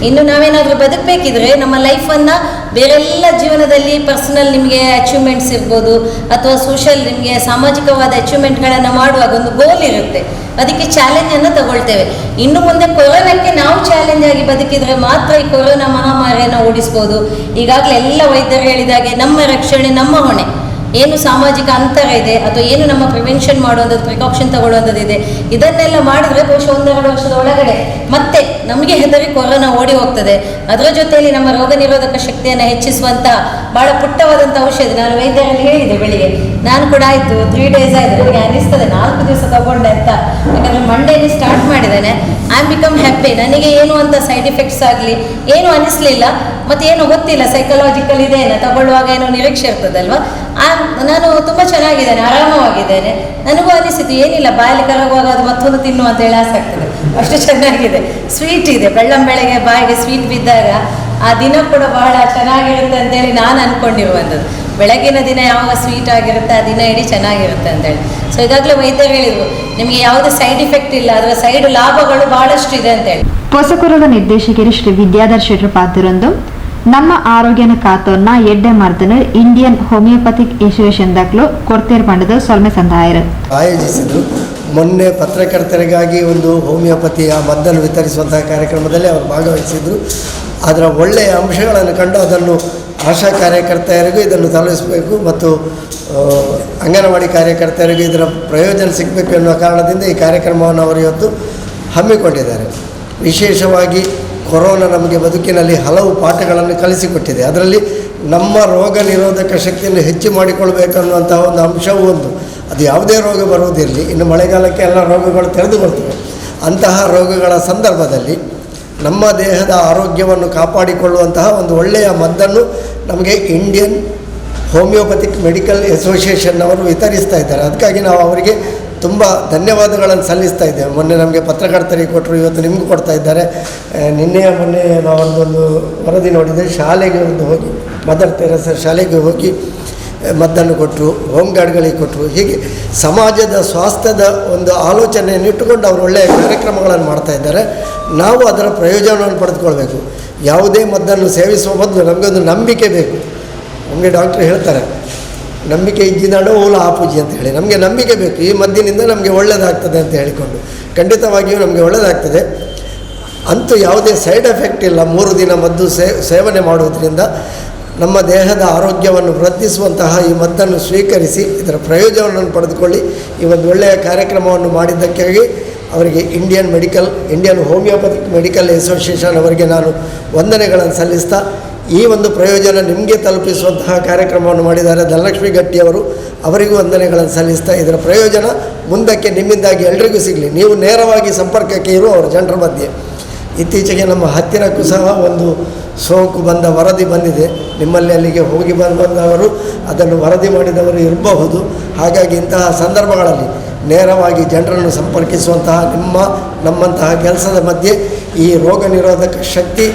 ಇನ್ನು ನಾವೇನಾದರೂ ಬದುಕಬೇಕಿದ್ರೆ ನಮ್ಮ ಲೈಫನ್ನು ಬೇರೆಲ್ಲ ಜೀವನದಲ್ಲಿ ಪರ್ಸನಲ್ ನಿಮಗೆ ಅಚೀವ್ಮೆಂಟ್ಸ್ ಇರ್ಬೋದು ಅಥವಾ ಸೋಷಲ್ ನಿಮಗೆ ಸಾಮಾಜಿಕವಾದ ಅಚೀವ್ಮೆಂಟ್ಗಳನ್ನು ಮಾಡುವಾಗ ಒಂದು ಗೋಲ್ ಇರುತ್ತೆ, ಅದಕ್ಕೆ ಚಾಲೆಂಜನ್ನು ತಗೊಳ್ತೇವೆ. ಇನ್ನು ಮುಂದೆ ಕೊರೋನಾಕ್ಕೆ ನಾವು ಚಾಲೆಂಜ್ ಆಗಿ ಬದುಕಿದರೆ ಮಾತ್ರ ಈ ಕೊರೋನಾ ಮಹಾಮಾರಿಯನ್ನು ಓಡಿಸ್ಬೋದು. ಈಗಾಗಲೇ ಎಲ್ಲ ವೈದ್ಯರು ಹೇಳಿದಾಗೆ ನಮ್ಮ ರಕ್ಷಣೆ ನಮ್ಮ ಹೊಣೆ. ಏನು ಸಾಮಾಜಿಕ ಅಂತರ ಇದೆ ಅಥವಾ ಏನು ನಮ್ಮ ಪ್ರಿವೆನ್ಷನ್ ಮಾಡುವಂಥದ್ದು, ಪ್ರಿಕಾಕ್ಷನ್ ತಗೊಳ್ಳುವಂಥದ್ದು, ಇದನ್ನೆಲ್ಲ ಮಾಡಿದ್ರೆ ಬಹುಶಃ 1-2 ವರ್ಷದ ಒಳಗಡೆ ಮತ್ತೆ ನಮಗೆ ಹೆದರಿ ಕೊರೋನಾ ಓಡಿ ಹೋಗ್ತದೆ. ಅದರ ಜೊತೆಯಲ್ಲಿ ನಮ್ಮ ರೋಗ ನಿರೋಧಕ ಶಕ್ತಿಯನ್ನು ಹೆಚ್ಚಿಸುವಂಥ ಭಾಳ ಪುಟ್ಟವಾದಂಥ ಔಷಧಿ ನಾನು ವೈದ್ಯರಲ್ಲಿ ಹೇಳಿದೆ ಬೆಳಿಗ್ಗೆ. ನಾನು ಕೂಡ ಆಯಿತು 3 ಡೇಸ್ ಆಯಿತು, ನನಗೆ ಅನ್ನಿಸ್ತದೆ 4 ದಿವಸ ತಗೊಂಡೆ ಅಂತ. ಯಾಕಂದರೆ ಮಂಡೇಲಿ ಸ್ಟಾರ್ಟ್ ಮಾಡಿದ್ದೇನೆ. I am become happy. ನನಗೆ ಏನು ಅಂತ ಸೈಡ್ ಎಫೆಕ್ಟ್ಸ್ ಆಗಲಿ ಏನೂ ಅನ್ನಿಸ್ಲಿಲ್ಲ, ಮತ್ತು ಏನೂ ಗೊತ್ತಿಲ್ಲ, ಸೈಕಲಾಜಿಕಲ್ ಇದೆ ತಗೊಳ್ಳುವಾಗ ಏನೋ ನಿರೀಕ್ಷೆ ಇರ್ತದಲ್ವ. ನಾನು ತುಂಬ ಚೆನ್ನಾಗಿದ್ದೇನೆ, ಆರಾಮವಾಗಿದ್ದೇನೆ. ನನಗೂ ಅನಿಸಿತು ಏನಿಲ್ಲ, ಬಾಯಲ್ಲಿ ಕರಗುವಾಗ ಅದು ಮತ್ತೊಂದು ತಿನ್ನುವ ಅಂತ ಹೇಳಿ ಆಸೆ ಆಗ್ತದೆ, ಅಷ್ಟು ಚೆನ್ನಾಗಿದೆ. ಸ್ವೀಟ್ ಇದೆ, ಬೆಳ್ಳಂಬೆಳಗ್ಗೆ ಬಾಯಿಗೆ ಸ್ವೀಟ್ ಬಿದ್ದಾಗ ಆ ದಿನ ಕೂಡ ಬಹಳ ಚೆನ್ನಾಗಿರುತ್ತೆ ಅಂತೇಳಿ ನಾನು ಅಂದ್ಕೊಂಡಿರುವಂಥದ್ದು. ಬೆಳಗಿನ ದಿನ ಯಾವಾಗ ಸ್ವೀಟ್ ಆಗಿರುತ್ತೆ ಆ ದಿನ ಇಡೀ ಚೆನ್ನಾಗಿರುತ್ತೆ ಅಂತೇಳಿ. ಸೊ ಈಗಾಗಲೇ ವೈದ್ಯರು ಹೇಳಿದರು, ನಿಮಗೆ ಯಾವುದೇ ಸೈಡ್ ಇಫೆಕ್ಟ್ ಇಲ್ಲ, ಅದರ ಸೈಡ್ ಲಾಭಗಳು ಬಹಳಷ್ಟು ಇದೆ ಅಂತೇಳಿ. ಪೊಸಕುರದ ನಿರ್ದೇಶಕರು ಶ್ರೀ ವಿದ್ಯಾಧರ್ ಶೆಟ್ಟರ್ ಪಾತ್ರರೊಂದು ನಮ್ಮ ಆರೋಗ್ಯನ ಕಾತೋನ್ನ ಎಡ್ಡೆ ಮರ್ದನ ಇಂಡಿಯನ್ ಹೋಮಿಯೋಪತಿಕ್ ಅಸೋಸಿಯೇಷನ್ ದಾಖಲು ಕೊಡ್ತೇರ್ ಪಂಡದ ಸೊಲ್ಮೆ ಸಂದಾಯರು ಆಯೋಜಿಸಿದರು. ಮೊನ್ನೆ ಪತ್ರಕರ್ತರಿಗಾಗಿ ಒಂದು ಹೋಮಿಯೋಪತಿಯ ಮದ್ದನ್ನು ವಿತರಿಸುವಂತಹ ಕಾರ್ಯಕ್ರಮದಲ್ಲಿ ಅವರು ಭಾಗವಹಿಸಿದರು. ಅದರ ಒಳ್ಳೆಯ ಅಂಶಗಳನ್ನು ಕಂಡು ಅದನ್ನು ಆಶಾ ಕಾರ್ಯಕರ್ತೆಯರಿಗೂ ಇದನ್ನು ತಲುಪಿಸಬೇಕು ಮತ್ತು ಅಂಗನವಾಡಿ ಕಾರ್ಯಕರ್ತೆಯರಿಗೂ ಇದರ ಪ್ರಯೋಜನ ಸಿಗಬೇಕು ಎನ್ನುವ ಕಾರಣದಿಂದ ಈ ಕಾರ್ಯಕ್ರಮವನ್ನು ಅವರು ಇವತ್ತು ಹಮ್ಮಿಕೊಂಡಿದ್ದಾರೆ. ವಿಶೇಷವಾಗಿ ಕೊರೋನಾ ನಮಗೆ ಬದುಕಿನಲ್ಲಿ ಹಲವು ಪಾಠಗಳನ್ನು ಕಲಿಸಿಕೊಟ್ಟಿದೆ. ಅದರಲ್ಲಿ ನಮ್ಮ ರೋಗ ನಿರೋಧಕ ಶಕ್ತಿಯನ್ನು ಹೆಚ್ಚು ಮಾಡಿಕೊಳ್ಬೇಕನ್ನುವಂತಹ ಒಂದು ಅಂಶವೂ ಒಂದು. ಅದು ಯಾವುದೇ ರೋಗ ಬರುವುದಿರಲಿ, ಇನ್ನು ಮಳೆಗಾಲಕ್ಕೆ ಎಲ್ಲ ರೋಗಗಳು ತೆರೆದು ಬರ್ತವೆ. ಅಂತಹ ರೋಗಗಳ ಸಂದರ್ಭದಲ್ಲಿ ನಮ್ಮ ದೇಹದ ಆರೋಗ್ಯವನ್ನು ಕಾಪಾಡಿಕೊಳ್ಳುವಂತಹ ಒಂದು ಒಳ್ಳೆಯ ಮದ್ದನ್ನು ನಮಗೆ ಇಂಡಿಯನ್ ಹೋಮಿಯೋಪತಿಕ್ ಮೆಡಿಕಲ್ ಅಸೋಸಿಯೇಷನ್ನವರು ವಿತರಿಸ್ತಾ ಇದ್ದಾರೆ. ಅದಕ್ಕಾಗಿ ನಾವು ಅವರಿಗೆ ತುಂಬ ಧನ್ಯವಾದಗಳನ್ನು ಸಲ್ಲಿಸ್ತಾ ಇದ್ದೇವೆ. ಮೊನ್ನೆ ನಮಗೆ ಪತ್ರಕರ್ತರಿಗೆ ಕೊಟ್ಟರು, ಇವತ್ತು ನಿಮಗೂ ಕೊಡ್ತಾ ಇದ್ದಾರೆ. ಮೊನ್ನೆ ನಾವು ಒಂದು ವರದಿ ನೋಡಿದರೆ, ಶಾಲೆಗೆ ಒಂದು ಹೋಗಿ ಮದರ್ ತೆರೇಸಾ ಶಾಲೆಗೆ ಹೋಗಿ ಮದ್ದನ್ನು ಕೊಟ್ಟರು, ಹೋಮ್ ಗಾರ್ಡ್ಗಳಿಗೆ ಕೊಟ್ಟರು. ಹೀಗೆ ಸಮಾಜದ ಸ್ವಾಸ್ಥ್ಯದ ಒಂದು ಆಲೋಚನೆಯನ್ನು ಇಟ್ಟುಕೊಂಡು ಅವರು ಒಳ್ಳೆಯ ಕಾರ್ಯಕ್ರಮಗಳನ್ನು ಮಾಡ್ತಾ ಇದ್ದಾರೆ. ನಾವು ಅದರ ಪ್ರಯೋಜನವನ್ನು ಪಡೆದುಕೊಳ್ಬೇಕು. ಯಾವುದೇ ಮದ್ದನ್ನು ಸೇವಿಸುವ ಮೊದಲು ನಮಗೊಂದು ನಂಬಿಕೆ ಬೇಕು. ನಮಗೆ ಡಾಕ್ಟ್ರು ಹೇಳ್ತಾರೆ, ನಂಬಿಕೆ ಇದ್ದಿದ್ದಾಡೋ ಓಲ ಆಪೂಜಿ ಅಂತ ಹೇಳಿ. ನಮಗೆ ನಂಬಿಕೆ ಬೇಕು, ಈ ಮದ್ದಿನಿಂದ ನಮಗೆ ಒಳ್ಳೆಯದಾಗ್ತದೆ ಅಂತ ಹೇಳಿಕೊಂಡು. ಖಂಡಿತವಾಗಿಯೂ ನಮಗೆ ಒಳ್ಳೆಯದಾಗ್ತದೆ. ಅಂತೂ ಯಾವುದೇ ಸೈಡ್ ಎಫೆಕ್ಟ್ ಇಲ್ಲ. 3 ದಿನ ಮದ್ದು ಸೇವನೆ ಮಾಡುವುದರಿಂದ ನಮ್ಮ ದೇಹದ ಆರೋಗ್ಯವನ್ನು ವೃದ್ಧಿಸುವಂತಹ ಈ ಮದ್ದನ್ನು ಸ್ವೀಕರಿಸಿ ಇದರ ಪ್ರಯೋಜನವನ್ನು ಪಡೆದುಕೊಳ್ಳಿ. ಈ ಒಂದು ಒಳ್ಳೆಯ ಕಾರ್ಯಕ್ರಮವನ್ನು ಮಾಡಿದ್ದಕ್ಕಾಗಿ ಅವರಿಗೆ ಇಂಡಿಯನ್ ಹೋಮಿಯೋಪತಿಕ್ ಮೆಡಿಕಲ್ ಅಸೋಸಿಯೇಷನ್ ಅವರಿಗೆ ನಾನು ವಂದನೆಗಳನ್ನು ಸಲ್ಲಿಸ್ತಾ, ಈ ಒಂದು ಪ್ರಯೋಜನ ನಿಮಗೆ ತಲುಪಿಸುವಂತಹ ಕಾರ್ಯಕ್ರಮವನ್ನು ಮಾಡಿದ್ದಾರೆ ಧನಲಕ್ಷ್ಮಿ ಗಟ್ಟಿಯವರು, ಅವರಿಗೂ ವಂದನೆಗಳನ್ನು ಸಲ್ಲಿಸ್ತಾ, ಇದರ ಪ್ರಯೋಜನ ಮುಂದಕ್ಕೆ ನಿಮ್ಮಿಂದಾಗಿ ಎಲ್ರಿಗೂ ಸಿಗಲಿ. ನೀವು ನೇರವಾಗಿ ಸಂಪರ್ಕಕ್ಕೆ ಇರುವವರು ಜನರ ಮಧ್ಯೆ. ಇತ್ತೀಚೆಗೆ ನಮ್ಮ ಹತ್ತಿರಕ್ಕೂ ಸಹ ಒಂದು ಸೋಂಕು ಬಂದ ವರದಿ ಬಂದಿದೆ. ನಿಮ್ಮಲ್ಲಿ ಅಲ್ಲಿಗೆ ಹೋಗಿ ಬಂದವರು ಅದನ್ನು ವರದಿ ಮಾಡಿದವರು ಇರಬಹುದು. ಹಾಗಾಗಿ ಇಂತಹ ಸಂದರ್ಭಗಳಲ್ಲಿ ನೇರವಾಗಿ ಜನರನ್ನು ಸಂಪರ್ಕಿಸುವಂತಹ ನಮ್ಮಂತಹ ಕೆಲಸದ ಮಧ್ಯೆ ಈ ರೋಗ ನಿರೋಧಕ ಶಕ್ತಿ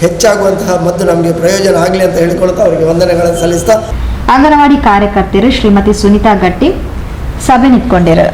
ಹೆಚ್ಚಾಗುವಂತಹ ಮದ್ದು ನಮಗೆ ಪ್ರಯೋಜನ ಆಗಲಿ ಅಂತ ಹೇಳಿಕೊಳ್ತಾ ಅವರಿಗೆ ವಂದನೆಗಳನ್ನು ಸಲ್ಲಿಸ್ತಾ, ಅಂಗನವಾಡಿ ಕಾರ್ಯಕರ್ತೆಯರು ಶ್ರೀಮತಿ ಸುನೀತಾ ಗಟ್ಟಿ ಸಭೆ ನಿಂತ್ಕೊಂಡಿರು.